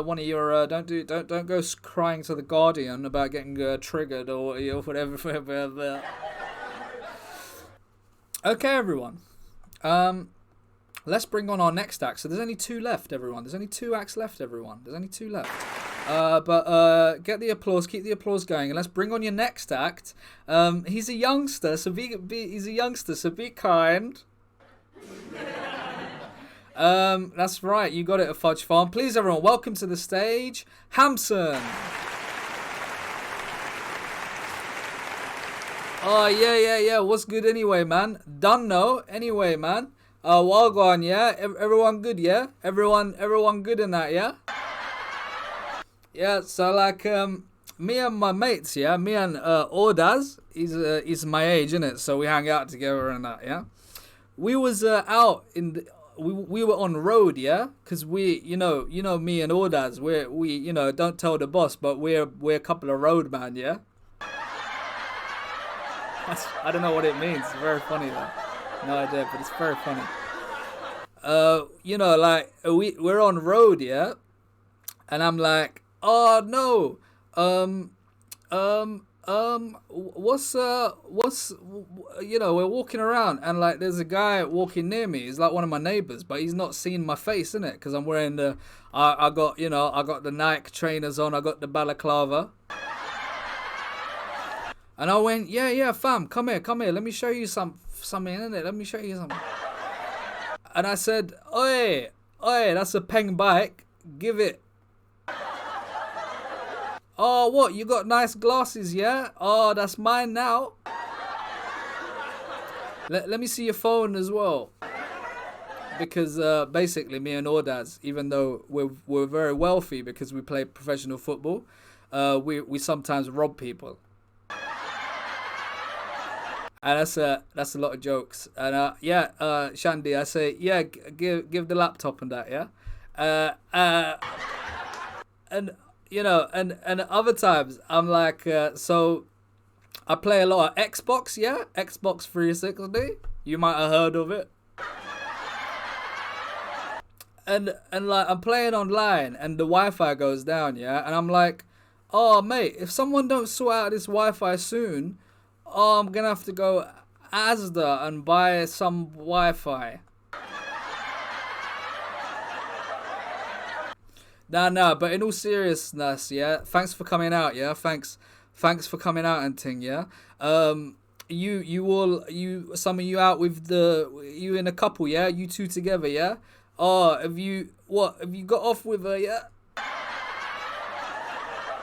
one of your don't go crying to the Guardian about getting triggered or whatever. Okay, everyone. Let's bring on our next act. So there's only 2 left, everyone. There's only 2 acts left, everyone. There's only 2 left. But get the applause, keep the applause going, and let's bring on your next act. He's a youngster, so be kind. That's right, you got it at Fudge Farm. Please, everyone, welcome to the stage, Hamson. Oh, yeah. What's good anyway, man? Done no. Anyway, man. Well gone, yeah? Everyone good, yeah? Everyone good in that, yeah? Yeah, so like, me and my mates, yeah? Me and Ordaz, he's my age, innit? So we hang out together and that, yeah? We was out in the... We were on road, yeah, because we, you know, me and Ordaz, we, you know, don't tell the boss, but we're a couple of road man, yeah. I don't know what it means. It's very funny though. No idea, but it's very funny. You know, like we're on road, yeah, and I'm like, oh no, what's you know, we're walking around and like there's a guy walking near me. He's like one of my neighbors, but he's not seeing my face, innit? Because I'm wearing I got the Nike trainers on, I got the balaclava. And I went, yeah, fam, come here, let me show you something, innit? Let me show you something. And I said, oi, that's a peng bike, give it. Oh, what, you got nice glasses, yeah? Oh, that's mine now. Let me see your phone as well. Because basically, me and Ordaz, even though we're very wealthy because we play professional football, we sometimes rob people. And that's a lot of jokes. And Shandy, I say, yeah, give the laptop and that, yeah. And you know, and other times I'm like, so I play a lot of Xbox, yeah, Xbox 360. You might have heard of it. And like I'm playing online and the Wi-Fi goes down, yeah, and I'm like, oh mate, if someone don't sort out this Wi-Fi soon. Oh, I'm gonna have to go Asda and buy some Wi-Fi. Nah, but in all seriousness, yeah, thanks for coming out, yeah, thanks for coming out and ting, yeah. Some of you out with you in a couple, yeah, you two together, yeah. Oh, have you got off with her, yeah?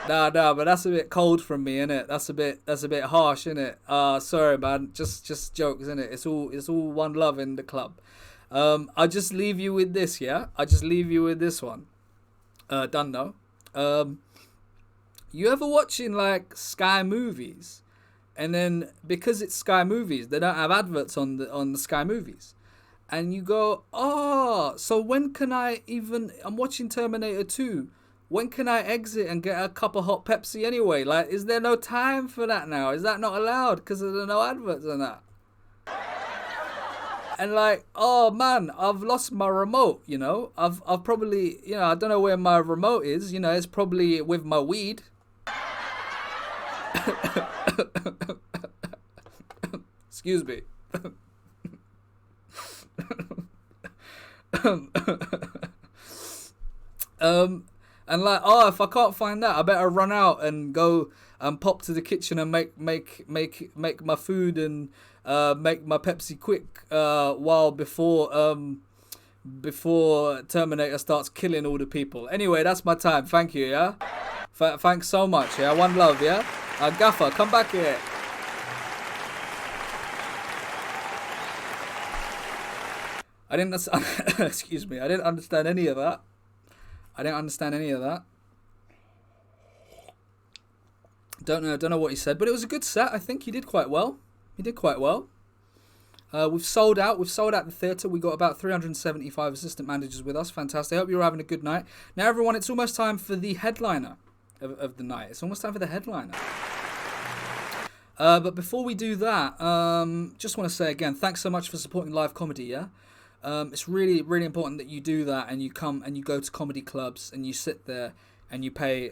Nah, but that's a bit cold from me, innit? That's a bit harsh, innit? Sorry, man. Just jokes, innit? It's all one love in the club. I'll just leave you with this, yeah? I'll just leave you with this one. Done though. You ever watching like Sky Movies, and then because it's Sky Movies, they don't have adverts on the Sky Movies, and you go, oh, so when can I'm watching Terminator 2. When can I exit and get a cup of hot Pepsi anyway? Like, is there no time for that now? Is that not allowed because there are no adverts on that? And like, oh man, I've lost my remote, you know? I've probably, you know, I don't know where my remote is, you know, it's probably with my weed. Excuse me. And like, oh, if I can't find that, I better run out and go and pop to the kitchen and make my food and make my Pepsi quick before Terminator starts killing all the people. Anyway, that's my time. Thank you, yeah. Thanks so much, yeah. One love, yeah. Gaffer, come back here. I didn't. Excuse me. I didn't understand any of that. Don't know what he said, but it was a good set. I think he did quite well. We've sold out the theatre. We got about 375 assistant managers with us. Fantastic. I hope you're having a good night. Now, everyone, it's almost time for the headliner of the night. But before we do that, just want to say again, thanks so much for supporting live comedy, yeah? It's really, really important that you do that and you come and you go to comedy clubs and you sit there and you pay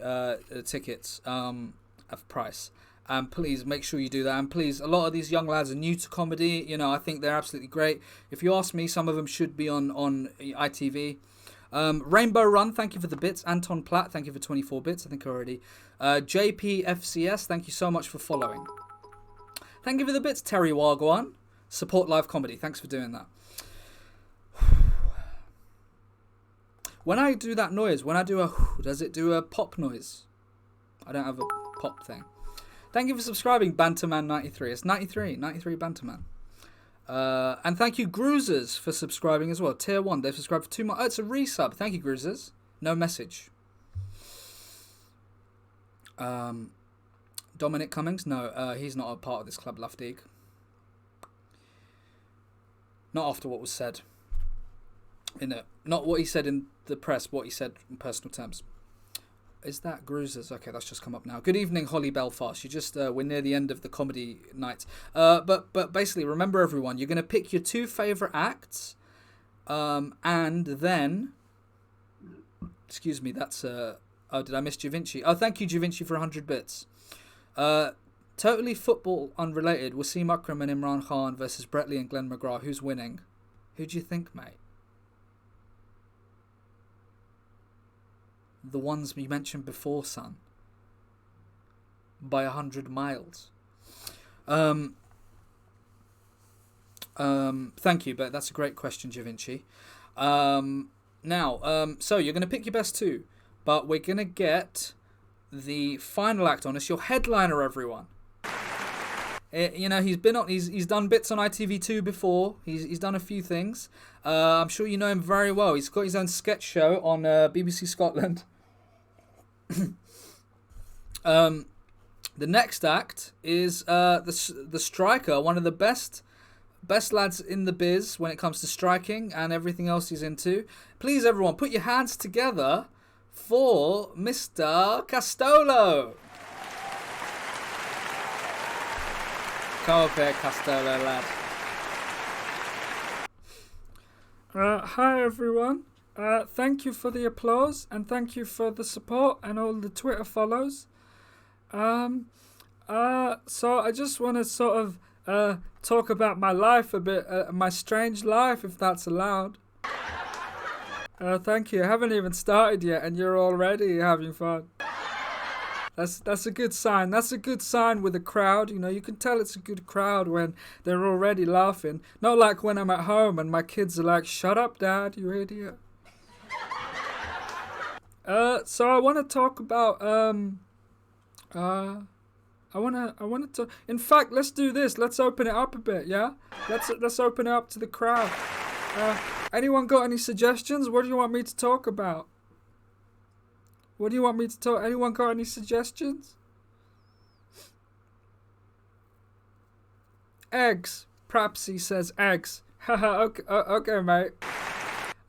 tickets of price. And please make sure you do that. And please, a lot of these young lads are new to comedy. You know, I think they're absolutely great. If you ask me, some of them should be on ITV. Rainbow Run, thank you for the bits. Anton Platt, thank you for 24 bits, I think already. JPFCS, thank you so much for following. Thank you for the bits, Terry Wagwan. Support live comedy, thanks for doing that. When I do that noise, when I do a does it do a pop noise? I don't have a pop thing. Thank you for subscribing, Banterman93. It's 93 Banterman. And thank you, Gruisers, for subscribing as well. Tier 1, they've subscribed for 2 months. Oh, it's a resub. Thank you, Gruisers. No message. Dominic Cummings? No, he's not a part of this club, Luftig. Not after what was said. Not what he said in the press, what he said in personal terms. Is that Gruisers? Okay, that's just come up now. Good evening, Holly Belfast. You just we're near the end of the comedy night. But basically, remember everyone, you're gonna pick your 2 favorite acts, and then, excuse me, that's oh, did I miss Javinci? Oh, thank you, Javinci, for 100 bits. Totally football unrelated. Wasim Akram and Imran Khan versus Brett Lee and Glenn McGrath. Who's winning? Who do you think, mate? The ones we mentioned before, son. By 100 miles. Thank you, but that's a great question, Javinci. Now, so you're going to pick your best 2, but we're going to get the final act on us. Your headliner, everyone. You know, he's done bits on ITV2 before. He's done a few things. I'm sure you know him very well. He's got his own sketch show on BBC Scotland. The next act is the Stryker, one of the best lads in the biz when it comes to striking and everything else he's into. Please, everyone, put your hands together for Mr. Castolo. Come up here, Castolo, lad. Hi, everyone. Thank you for the applause and thank you for the support and all the Twitter follows. So I just want to sort of talk about my life a bit, my strange life, if that's allowed. Thank you. I haven't even started yet and you're already having fun. That's a good sign. That's a good sign with a crowd. You know, you can tell it's a good crowd when they're already laughing. Not like when I'm at home and my kids are like, "Shut up, Dad, you idiot." So I want to talk about I want to. In fact, let's do this. Let's open it up a bit. Yeah. Let's open it up to the crowd. Anyone got any suggestions? What do you want me to talk about? What do you want me to talk? Anyone got any suggestions? Eggs. Prapsy says eggs. Haha. Okay, mate.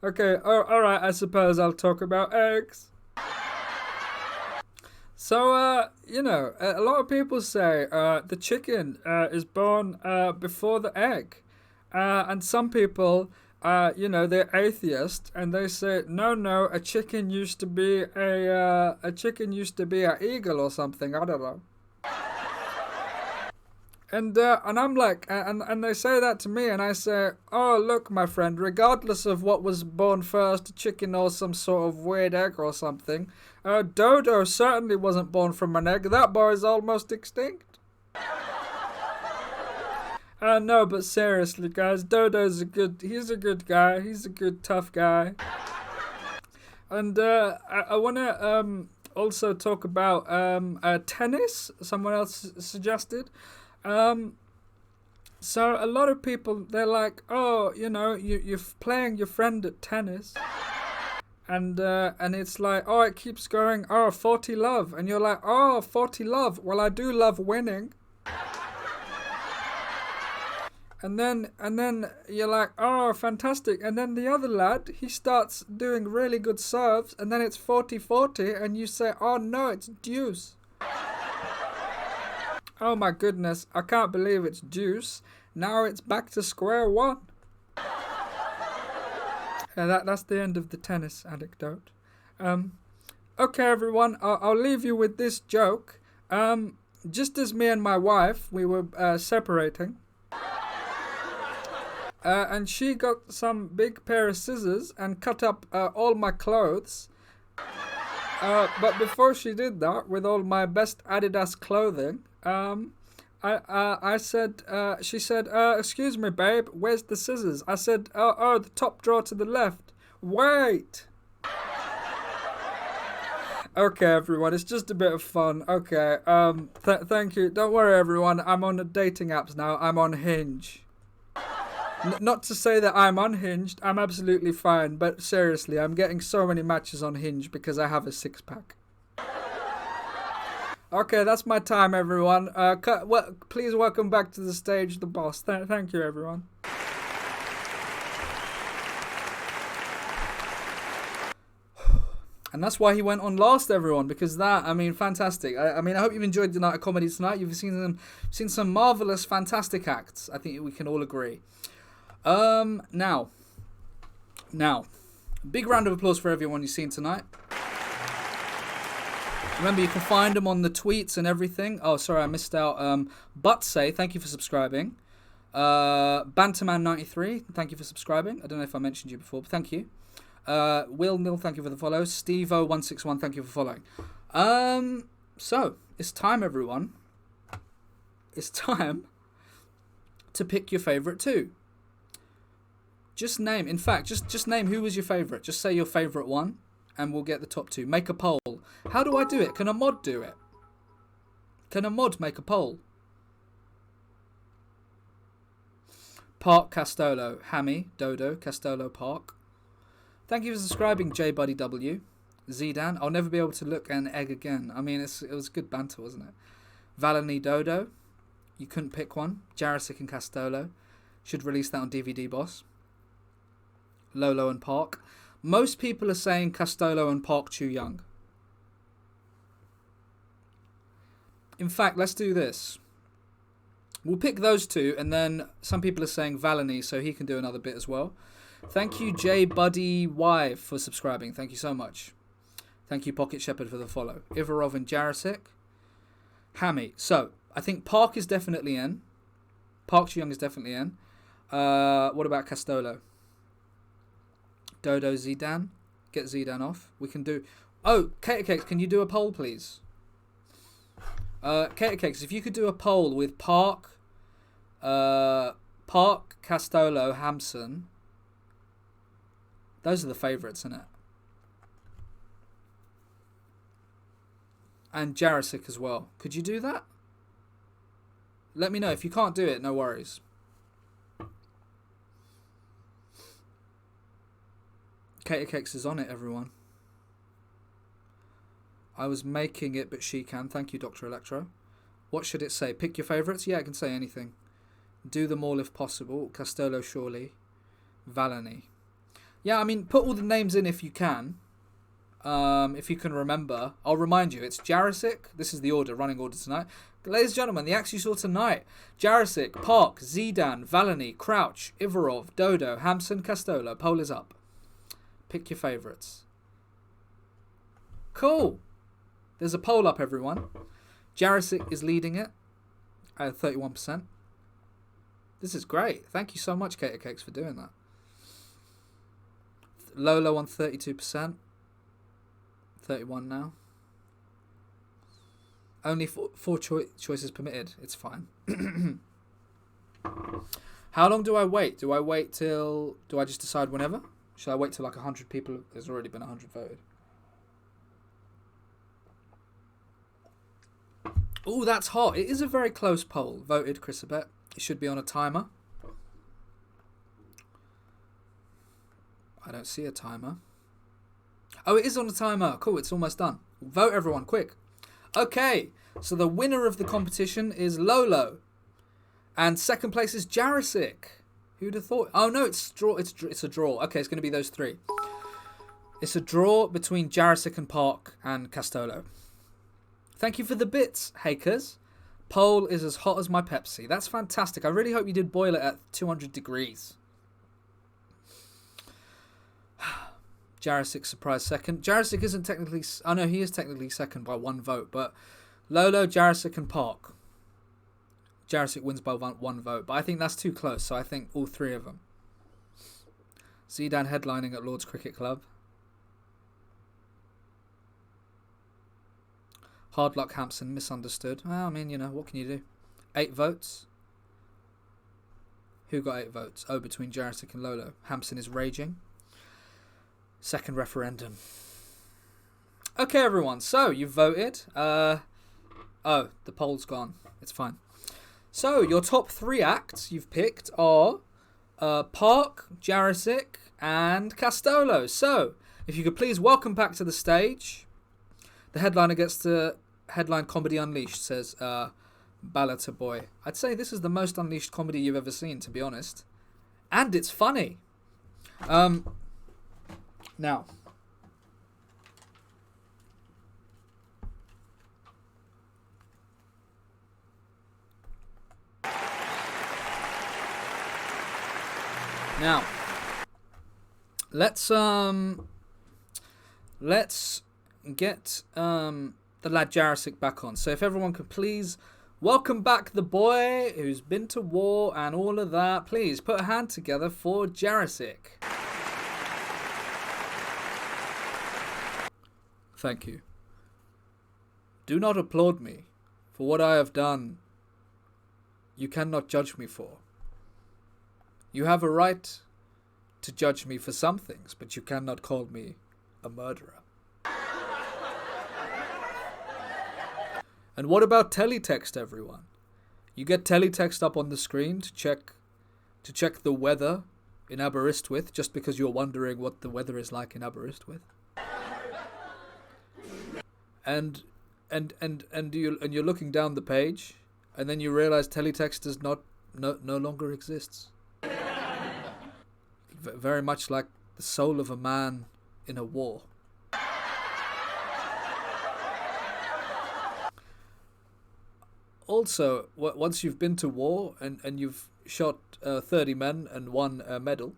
Okay. All right. I suppose I'll talk about eggs. So, you know, a lot of people say the chicken is born before the egg, and some people, you know, they're atheist and they say no, a chicken used to be an eagle or something. I don't know. And I'm like, and they say that to me, and I say, oh, look, my friend, regardless of what was born first, a chicken or some sort of weird egg or something, Dodo certainly wasn't born from an egg. That boy is almost extinct. No, but seriously, guys, Dodo's he's a good guy. He's a good, tough guy. And I want to also talk about tennis. Someone else suggested. So a lot of people, they're like, oh, you know, you're playing your friend at tennis, and it's like, oh, it keeps going, oh, 40 love, and you're like, oh, 40 love, well, I do love winning. And then you're like, oh, fantastic, and then the other lad, he starts doing really good serves, and then it's 40-40, and you say, oh no, it's deuce. Oh my goodness, I can't believe it's deuce. Now it's back to square one. That's the end of the tennis anecdote. Okay, everyone, I'll leave you with this joke. Just as me and my wife, we were separating, and she got some big pair of scissors and cut up all my clothes. But before she did that, with all my best Adidas clothing, I said, she said, excuse me, babe, where's the scissors? I said, oh, the top drawer to the left. Wait. Okay, everyone, it's just a bit of fun. Okay, thank you. Don't worry, everyone. I'm on the dating apps now. I'm on Hinge. Not to say that I'm unhinged. I'm absolutely fine. But seriously, I'm getting so many matches on Hinge because I have a six-pack. Okay, that's my time, everyone. Please welcome back to the stage the boss. Thank you, everyone. And that's why he went on last, everyone, because that, I mean, fantastic. I mean, I hope you've enjoyed the night of comedy tonight. You've seen some marvelous, fantastic acts. I think we can all agree. Now, big round of applause for everyone you've seen tonight. Remember, you can find them on the tweets and everything. Oh, sorry, I missed out. Butsay, thank you for subscribing. Banterman93, thank you for subscribing. I don't know if I mentioned you before, but thank you. Will Nil, thank you for the follow. Steve0161, thank you for following. So, it's time, everyone. It's time to pick your favourite two. Just name, in fact, just name who was your favourite. Just say your favourite one, and we'll get the top two. Make a poll. How do I do it? Can a mod do it? Can a mod make a poll? Park, Castolo, Hammy, Dodo, Castolo, Park. Thank you for subscribing, JBuddyW. Zidane, I'll never be able to look an egg again. I mean, it was good banter, wasn't it? Valani, Dodo. You couldn't pick one. Jarisic and Castolo. Should release that on DVD, boss. Lolo and Park. Most people are saying Castolo and Park too young. In fact, let's do this. We'll pick those two, and then some people are saying Valani, so he can do another bit as well. Thank you, JBuddyY, for subscribing. Thank you so much. Thank you, Pocket Shepherd, for the follow. Ivarov and Jarisic. Hammy. So, I think Park is definitely in. Park Chi-Young is definitely in. What about Castolo? Dodo, Zidane. Get Zidane off. We can do... Oh, Cater Cakes, can you do a poll, please? Cater Cakes, if you could do a poll with Park, Castolo, Hampson. Those are the favourites, isn't it? And Jarisic as well. Could you do that? Let me know. If you can't do it, no worries. Cater Cakes is on it, everyone. I was making it, but she can. Thank you, Dr. Electro. What should it say? Pick your favourites? Yeah, I can say anything. Do them all if possible. Castolo, surely. Valani. Yeah, I mean, put all the names in if you can. If you can remember. I'll remind you, it's Jarisic. This is the order, running order tonight. Ladies and gentlemen, the acts you saw tonight. Jarisic, Park, Zidane, Valani, Crouch, Ivarov, Dodo, Hampson, Castolo. Poll is up. Pick your favourites. Cool. There's a poll up, everyone. Jarisic is leading it at 31%. This is great. Thank you so much, Cater Cakes, for doing that. Lolo on 32%. 31 now. Only four choices permitted. It's fine. How long do I wait? Do I wait till... Do I just decide whenever? Should I wait till like 100 people? There's already been 100 voted. Oh, that's hot. It is a very close poll. Voted, Chrisabet. It should be on a timer. I don't see a timer. Oh, it is on a timer. Cool, it's almost done. Vote, everyone, quick. Okay, so the winner of the competition is Lolo. And second place is Jarisic. Who'd have thought? Oh, no, it's a draw. Okay, it's going to be those three. It's a draw between Jarisic and Park and Castolo. Thank you for the bits, Hakers. Poll is as hot as my Pepsi. That's fantastic. I really hope you did boil it at 200 degrees. Jarisic surprise second. Jarisic isn't technically... Oh, no, he is technically second by one vote. But Lolo, Jarisic and Park. Jarisic wins by one vote. But I think that's too close. So I think all three of them. Zidane headlining at Lord's Cricket Club. Hard luck Hampson, misunderstood. Well, I mean, what can you do? 8 votes. Who got 8 votes? Oh, between Jurassic and Lolo. Hampson is raging. Second referendum. Okay, everyone. So, you've voted. Oh, the poll's gone. It's fine. So, your top 3 acts you've picked are Park, Jurassic, and Castolo. So, if you could please welcome back to the stage. The headliner gets to headline Comedy Unleashed, says Ballater Boy. I'd say this is the most unleashed comedy you've ever seen, to be honest. And it's funny. Now. Let's get the lad Jurassic back on. So if everyone could please welcome back the boy who's been to war and all of that. Please put a hand together for Jurassic. Thank you. Do not applaud me for what I have done. You cannot judge me for. You have a right to judge me for some things, but you cannot call me a murderer. And what about teletext, everyone? You get teletext up on the screen to check the weather in Aberystwyth, just because you're wondering what the weather is like in Aberystwyth. And you're looking down the page, and then you realize teletext does no longer exists. Very much like the soul of a man in a war. Also, once you've been to war and you've shot 30 men and won a medal,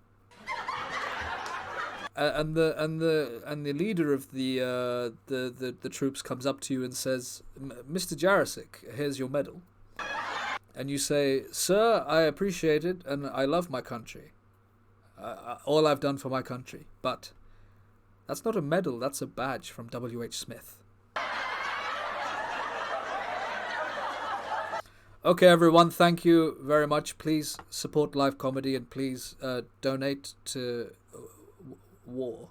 and the leader of the troops comes up to you and says, "Mr. Jurassic, here's your medal," and you say, "Sir, I appreciate it and I love my country. All I've done for my country." But that's not a medal, that's a badge from W.H. Smith. Okay, everyone, thank you very much. Please support live comedy and please donate to war.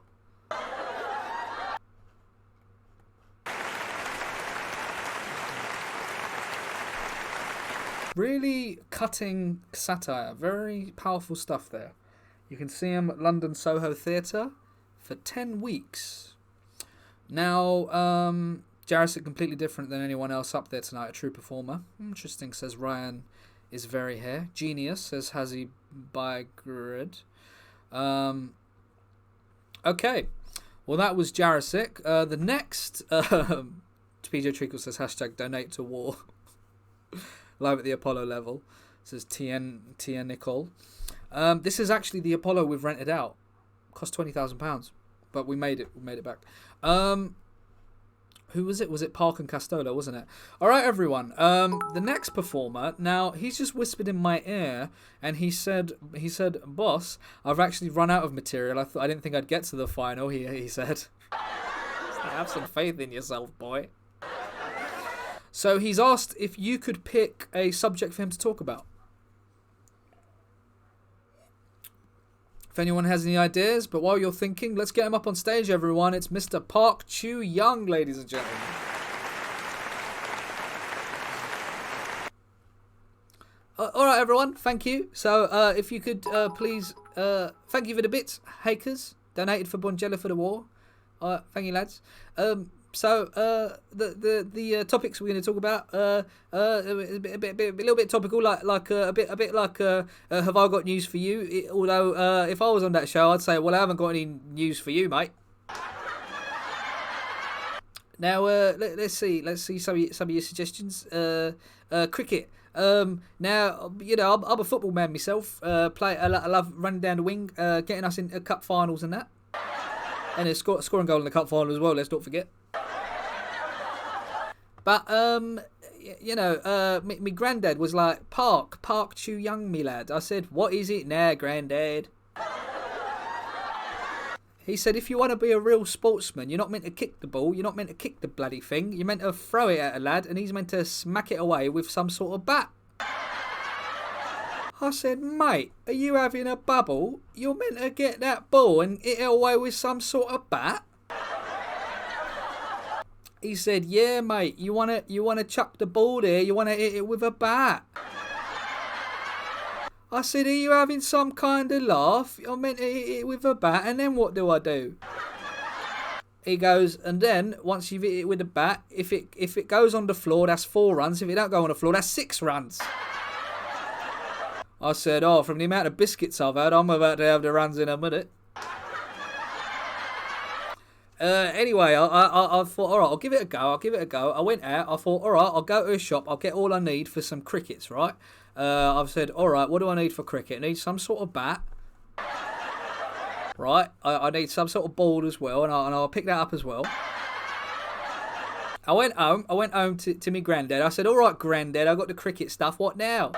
Really cutting satire. Very powerful stuff there. You can see him at London Soho Theatre for 10 weeks. Now, Jurassic completely different than anyone else up there tonight, a true performer. Interesting, says Ryan is very hair. Genius, says Hazy Bygrid. Okay, well that was Jurassic. The next, PJ Treacle says hashtag donate to war. Live at the Apollo level, says TN Nicole. This is actually the Apollo we've rented out. Cost £20,000, but we made it. We made it back. Who was it? Was it Park and Castolo, wasn't it? All right, everyone. The next performer. Now he's just whispered in my ear, and he said, "Boss, I've actually run out of material. I didn't think I'd get to the final." He said, "Have some faith in yourself, boy." So he's asked if you could pick a subject for him to talk about. If anyone has any ideas, but while you're thinking, let's get him up on stage, everyone. It's Mr. Park Chu-young, ladies and gentlemen. All right, everyone. Thank you. So, if you could please, thank you for the bits, Hakers. Donated for Bonjela for the war. Thank you, lads. So the topics we're going to talk about a little bit topical, like a bit like have I got news for you? Although if I was on that show, I'd say, well, I haven't got any news for you, mate. Now let's see some of your suggestions. Cricket. Now I'm a football man myself. I love running down the wing, getting us into cup finals and that. And scoring goal in the cup final as well, let's not forget. But, my granddad was like, Park Chu-young, me lad. I said, what is it now, granddad? He said, if you want to be a real sportsman, you're not meant to kick the ball. You're not meant to kick the bloody thing. You're meant to throw it at a lad, and he's meant to smack it away with some sort of bat. I said, mate, are you having a bubble? You're meant to get that ball and hit it away with some sort of bat? He said, yeah, mate, you wanna chuck the ball there, you wanna hit it with a bat. I said, are you having some kind of laugh? You're meant to hit it with a bat, and then what do I do? He goes, and then, once you've hit it with a bat, if it goes on the floor, that's 4 runs. If it don't go on the floor, that's 6 runs. I said, oh, from the amount of biscuits I've had, I'm about to have the runs in a minute. Anyway, I thought, all right, I'll give it a go. I went out. I thought, all right, I'll go to a shop. I'll get all I need for some crickets, right? I've said, all right, what do I need for cricket? I need some sort of bat. Right? I need some sort of ball as well, and I'll pick that up as well. I went home to my granddad. I said, all right, granddad, I got the cricket stuff. What now?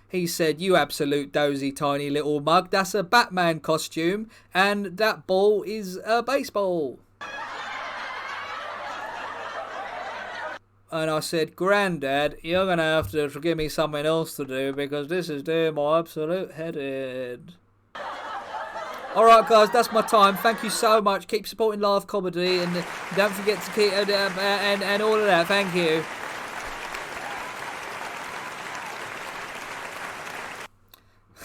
He said, you absolute dozy tiny little mug, that's a Batman costume, and that ball is a baseball. And I said, Grandad, you're going to have to give me something else to do, because this is doing my absolute head in. Alright guys, that's my time. Thank you so much. Keep supporting live comedy, and don't forget to keep, and all of that. Thank you.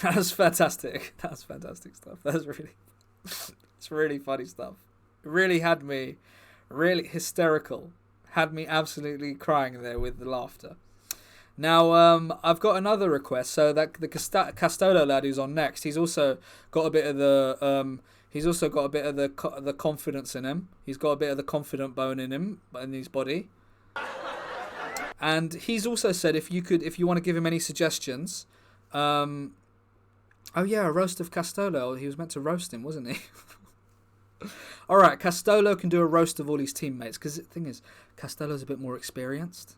That's fantastic. That's fantastic stuff. It's really funny stuff. It really had me really hysterical. Had me absolutely crying there with the laughter. Now, I've got another request. So that the Castolo lad who's on next, he's also got a bit of the the confidence in him. He's got a bit of the confident bone in him, in his body. And he's also said if you want to give him any suggestions. Oh yeah, a roast of Castolo. He was meant to roast him, wasn't he? Alright, Castolo can do a roast of all his teammates. Because the thing is, Castolo's a bit more experienced.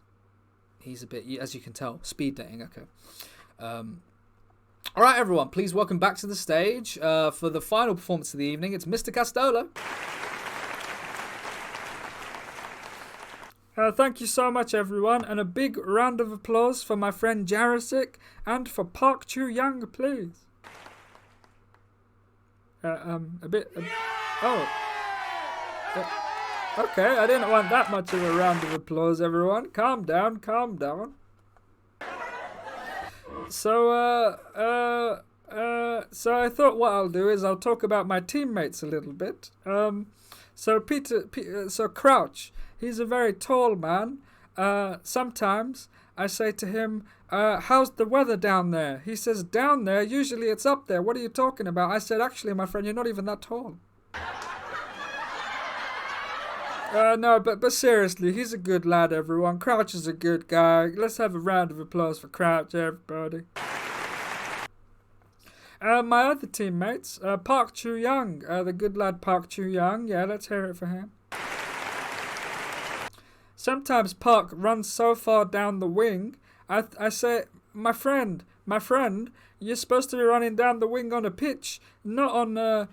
He's a bit, as you can tell, speed dating. Okay. Alright everyone, please welcome back to the stage for the final performance of the evening. It's Mr. Castolo. Thank you so much everyone, and a big round of applause for my friend Jarosik and for Park Chu-young, please. Okay, I didn't want that much of a round of applause, everyone. Calm down. So I thought what I'll do is I'll talk about my teammates a little bit. So Crouch, he's a very tall man. Sometimes I say to him, how's the weather down there? He says, down there? Usually it's up there. What are you talking about? I said, actually, my friend, you're not even that tall. No, but seriously, he's a good lad, everyone. Crouch is a good guy. Let's have a round of applause for Crouch, everybody. My other teammates, Park Chu-young, the good lad Park Chu-young. Yeah, let's hear it for him. Sometimes Park runs so far down the wing, I say, my friend, you're supposed to be running down the wing on a pitch, not on not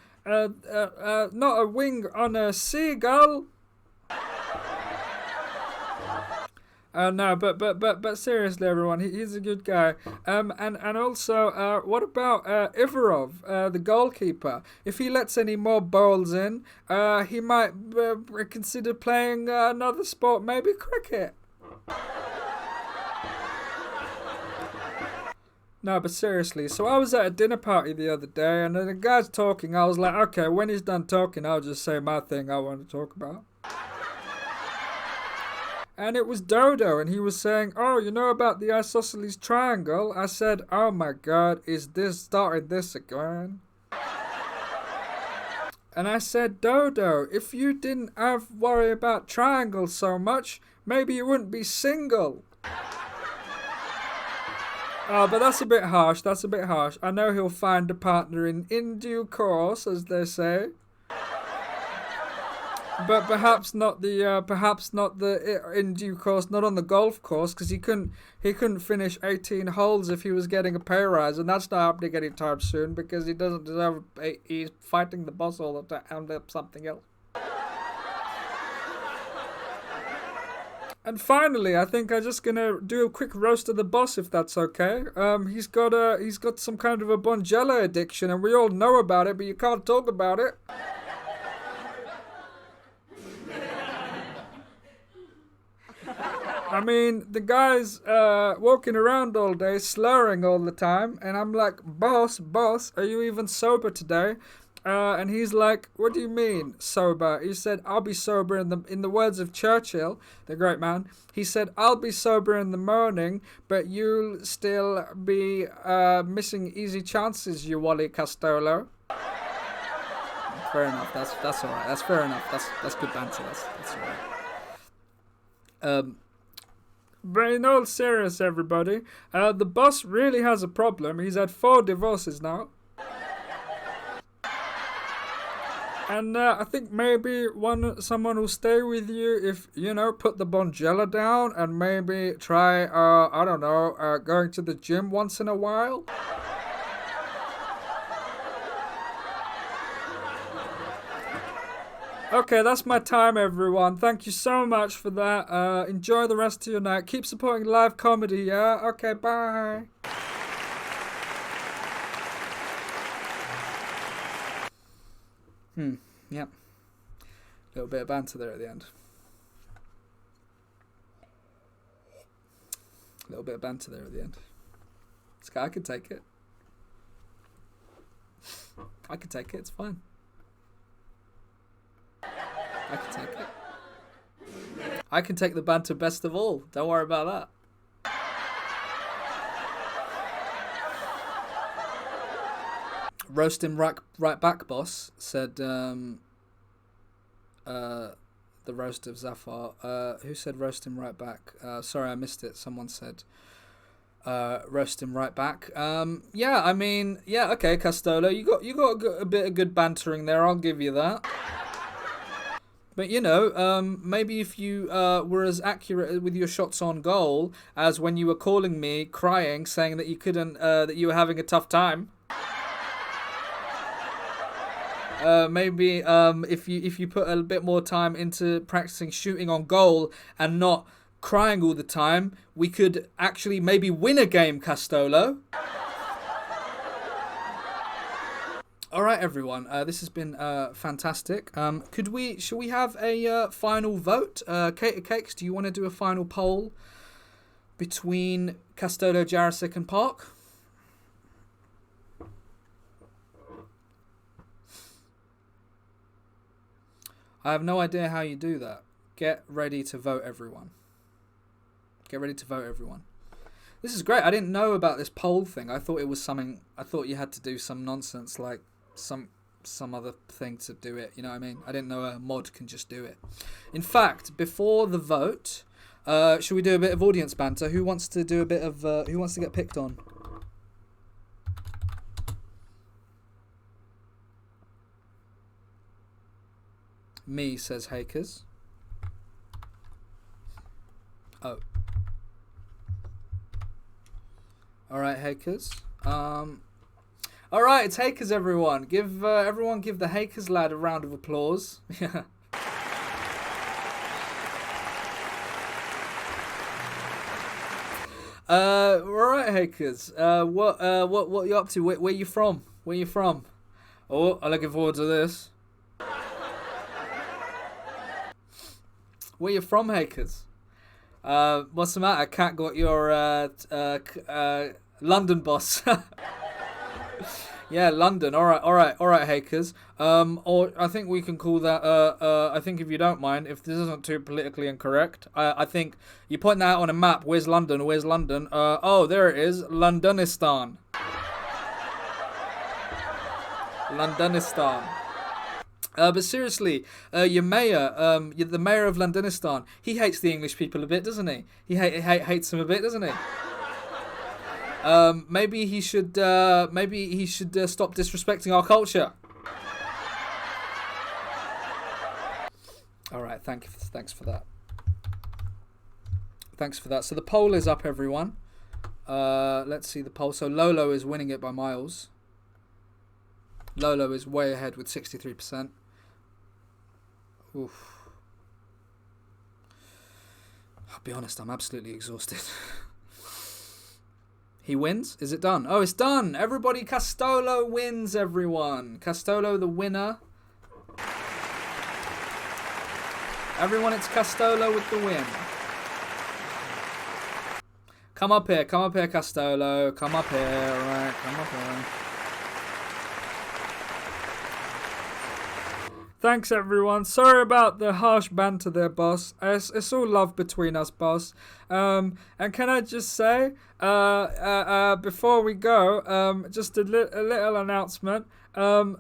a wing on a seagull. No, but seriously, everyone, he's a good guy. And also, what about Ivarov, the goalkeeper? If he lets any more balls in, he might consider playing another sport, maybe cricket. No, but seriously, so I was at a dinner party the other day, and the guy's talking. I was like, okay, when he's done talking, I'll just say my thing I want to talk about. And it was Dodo, and he was saying, oh, you know about the isosceles triangle? I said, oh my god, is this starting this again? And I said, Dodo, if you didn't worry about triangles so much, maybe you wouldn't be single. Oh, but that's a bit harsh, I know he'll find a partner in due course, as they say. But perhaps not in due course, not on the golf course, because he couldn't finish 18 holes if he was getting a pay rise, and that's not happening anytime soon because he doesn't deserve. He's fighting the boss all the time and something else. And finally, I think I'm just gonna do a quick roast of the boss, if that's okay. He's got some kind of a Bonjela addiction, and we all know about it, but you can't talk about it. I mean, the guy's walking around all day, slurring all the time, and I'm like, boss, are you even sober today? And he's like, what do you mean, sober? He said, I'll be sober in the words of Churchill, the great man. He said, I'll be sober in the morning, but you'll still be missing easy chances, you Wally Castolo. Fair enough. That's all right. That's fair enough. That's good banter. That's all right. But in all serious, everybody, the boss really has a problem. He's had 4 divorces now. And I think maybe someone will stay with you if, put the Bonjela down and maybe try, going to the gym once in a while. Okay, that's my time, everyone. Thank you so much for that. Enjoy the rest of your night. Keep supporting live comedy, yeah? Okay, bye. Yep. Little bit of banter there at the end. I can take it. It's fine. I can take it. I can take the banter best of all. Don't worry about that. Roast him right back, boss, said the roast of Zafar. Who said roast him right back? Sorry, I missed it. Someone said roast him right back. Okay, Castolo, you got a bit of good bantering there. I'll give you that. But maybe if you were as accurate with your shots on goal as when you were calling me, crying, saying that you couldn't, that you were having a tough time. Maybe if you put a bit more time into practicing shooting on goal and not crying all the time, we could actually maybe win a game, Castolo. All right, everyone. This has been fantastic. Should we have a final vote? Cakes, do you want to do a final poll between Castolo, Jarisic, and Park? I have no idea how you do that. Get ready to vote, everyone. This is great. I didn't know about this poll thing. I thought it was something. I thought you had to do some nonsense like some other thing to do it. You know what I mean? I didn't know a mod can just do it. In fact, before the vote, should we do a bit of audience banter? Who wants to do a bit of? Who wants to get picked on? Me, says Hakers. Oh. Alright, Hakers. Alright, it's Hakers, everyone. Everyone give the Hakers lad a round of applause. Yeah. Alright, Hakers. What you up to? Where you from? Oh, I'm looking forward to this. Where you from, Hakers? What's the matter? Cat got your London boss. Yeah, London. All right, Hakers. Or I think we can call that. I think if you don't mind, if this isn't too politically incorrect, I think you point that out on a map. Where's London? Oh, there it is. Londonistan. But seriously, your mayor, the mayor of Londonistan, he hates the English people a bit, doesn't he? He hates them a bit, doesn't he? Maybe he should stop disrespecting our culture. All right, thanks for that. Thanks for that. So the poll is up, everyone. Let's see the poll. So Lolo is winning it by miles. Lolo is way ahead with 63%. Oof. I'll be honest, I'm absolutely exhausted. He wins? Is it done? Oh, it's done! Everybody, Castolo wins, everyone. Castolo, the winner. Everyone, it's Castolo with the win. Come up here, Castolo. Come up here, alright, come up here. Thanks, everyone. Sorry about the harsh banter there, boss. It's all love between us, boss. And can I just say, before we go, just a little announcement.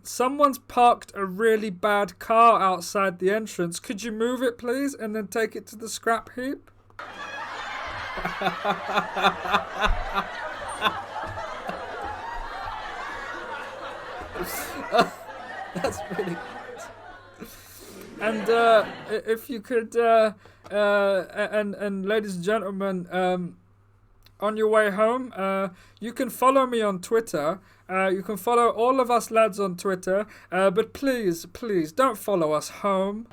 Someone's parked a really bad car outside the entrance. Could you move it, please, and then take it to the scrap heap? That's really good. And if you could, and ladies and gentlemen, on your way home, you can follow me on Twitter. You can follow all of us lads on Twitter. But please, don't follow us home.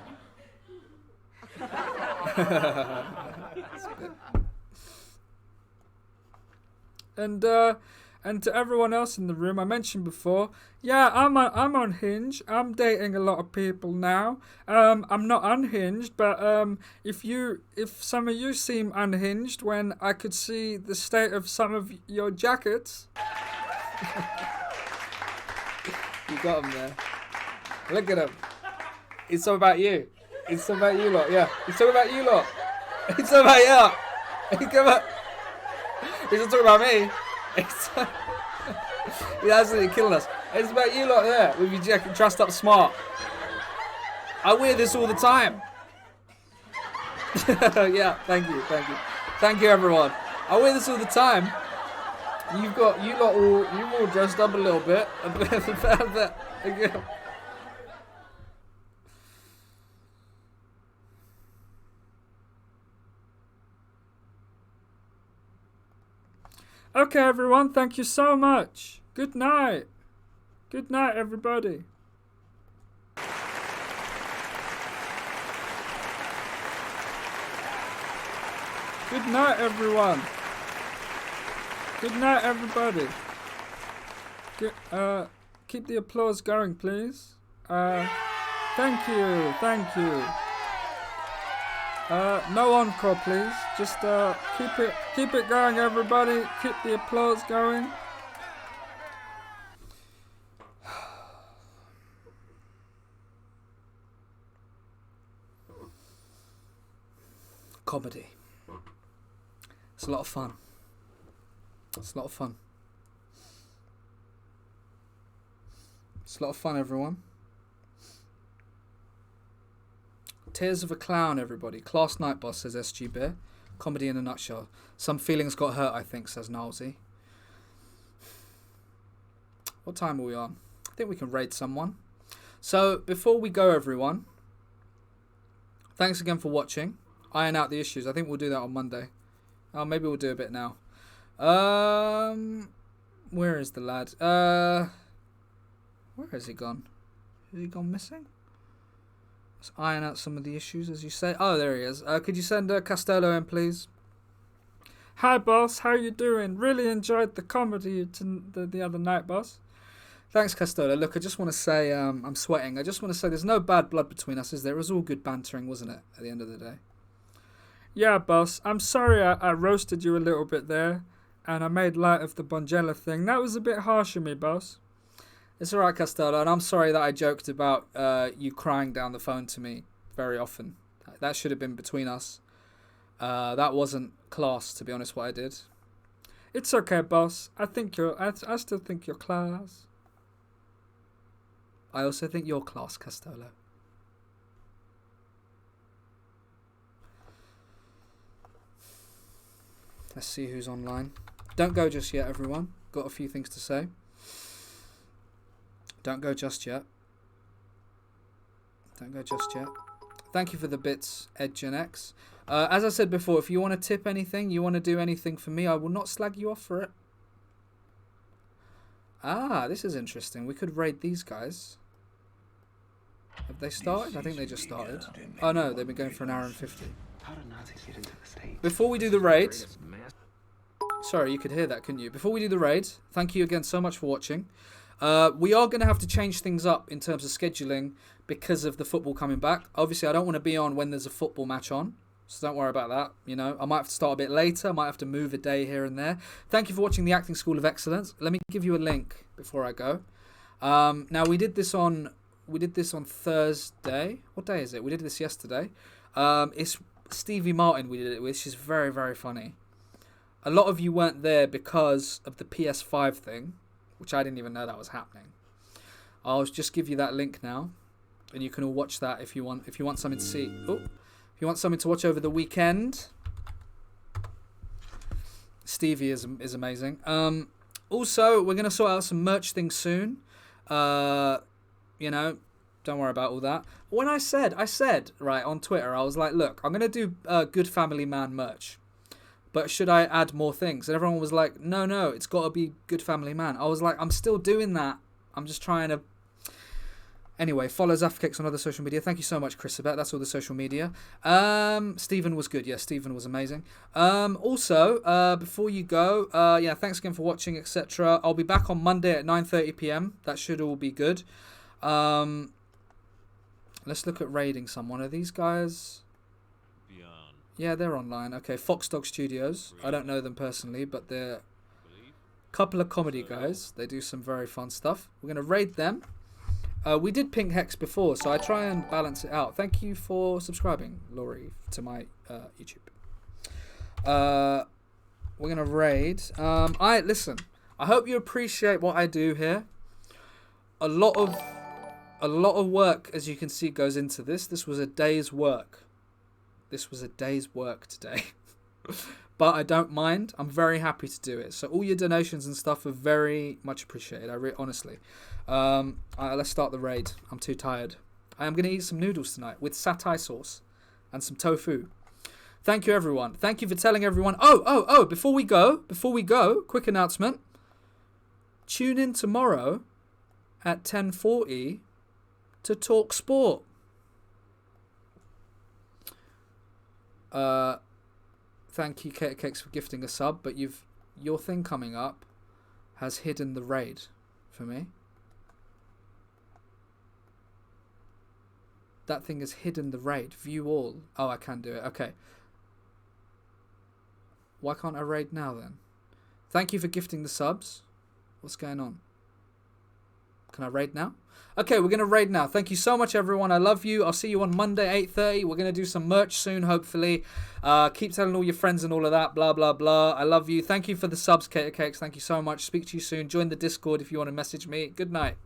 And to everyone else in the room, I mentioned before, yeah, I'm on Hinge. I'm dating a lot of people now. I'm not unhinged, but if some of you seem unhinged when I could see the state of some of your jackets, you got them there. Look at them. It's all about you. It's all about you lot. Yeah, it's all about you lot. It's all about you. He's not talking about me. He's absolutely killing us. It's about you lot there with your jacket dressed up smart. I wear this all the time. Yeah, thank you. Thank you, everyone. I wear this all the time. You've all dressed up a little bit. Okay, everyone, thank you so much. Good night. Good night, everybody. Good night, everyone. Good night, everybody. Keep the applause going, please. Thank you. No encore, please. Just keep it going, everybody. Keep the applause going. Comedy. It's a lot of fun. It's a lot of fun. It's a lot of fun, everyone. Tears of a Clown, everybody. Class night, boss, says SG Bear. Comedy in a nutshell. Some feelings got hurt, I think, says Nilesy. What time are we on? I think we can raid someone. So, before we go, everyone, thanks again for watching. Iron out the issues. I think we'll do that on Monday. Oh, maybe we'll do a bit now. Where is the lad? Where has he gone? Has he gone missing? Let's iron out some of the issues, as you say. Oh, there he is. Could you send Castello in, please? Hi, boss. How you doing? Really enjoyed the comedy the other night, boss. Thanks, Castello. Look, I just want to say I'm sweating. I just want to say there's no bad blood between us, is there? It was all good bantering, wasn't it, at the end of the day? Yeah, boss. I'm sorry I roasted you a little bit there, and I made light of the Bonjela thing. That was a bit harsh of me, boss. It's all right, Castello, and I'm sorry that I joked about you crying down the phone to me very often. That should have been between us. That wasn't class, to be honest, what I did. It's okay, boss. I still think you're class. I also think you're class, Castello. Let's see who's online. Don't go just yet, everyone. Got a few things to say. Don't go just yet. Thank you for the bits, EdGenX. As I said before, if you want to tip anything, you want to do anything for me, I will not slag you off for it. Ah, this is interesting. We could raid these guys. Have they started? I think they just started. Oh no, they've been going for an hour and 50. Before we do the raid... Sorry, you could hear that, couldn't you? Before we do the raid, thank you again so much for watching. We are going to have to change things up in terms of scheduling because of the football coming back. Obviously, I don't want to be on when there's a football match on, so don't worry about that. You know, I might have to start a bit later. I might have to move a day here and there. Thank you for watching the Acting School of Excellence. Let me give you a link before I go. Now, we did this on Thursday. What day is it? We did this yesterday. It's Stevie Martin we did it with. She's very, very funny. A lot of you weren't there because of the PS5 thing, which I didn't even know that was happening. I'll just give you that link now, and you can all watch that if you want. If you want something to see, if you want something to watch over the weekend, Stevie is amazing. Also, we're gonna sort out some merch things soon. You know, don't worry about all that. When I said right on Twitter, I was like, look, I'm gonna do Good Family Man merch. But should I add more things? And everyone was like, no, it's got to be Good Family Man. I was like, I'm still doing that. I'm just trying to... Anyway, follow Zafkix on other social media. Thank you so much, Chris Abet. That's all the social media. Stephen was good. Yeah, Stephen was amazing. Also, before you go, yeah, thanks again for watching, etc. I'll be back on Monday at 9:30 p.m. That should all be good. Let's look at raiding someone. Are these guys... Yeah, they're online. Okay, Foxdog Studios. I don't know them personally, but they're a couple of comedy guys. They do some very fun stuff. We're going to raid them. We did Pink Hex before, so I try and balance it out. Thank you for subscribing, Laurie, to my YouTube. We're going to raid. Listen, I hope you appreciate what I do here. A lot of work, as you can see, goes into this. This was a day's work. This was a day's work today. But I don't mind. I'm very happy to do it. So all your donations and stuff are very much appreciated. Honestly. Let's start the raid. I'm too tired. I am going to eat some noodles tonight with satay sauce and some tofu. Thank you, everyone. Thank you for telling everyone. Oh, before we go, quick announcement. Tune in tomorrow at 10:40 to talk sport. Thank you, Cakes, for gifting a sub, but your thing coming up has hidden the raid for me. That thing has hidden the raid. View all. Oh, I can do it. Okay. Why can't I raid now then? Thank you for gifting the subs. What's going on? Can I raid now? Okay, we're going to raid now. Thank you so much, everyone. I love you. I'll see you on Monday, 8:30. We're going to do some merch soon, hopefully. Keep telling all your friends and all of that. Blah, blah, blah. I love you. Thank you for the subs, Cater Cakes. Thank you so much. Speak to you soon. Join the Discord if you want to message me. Good night.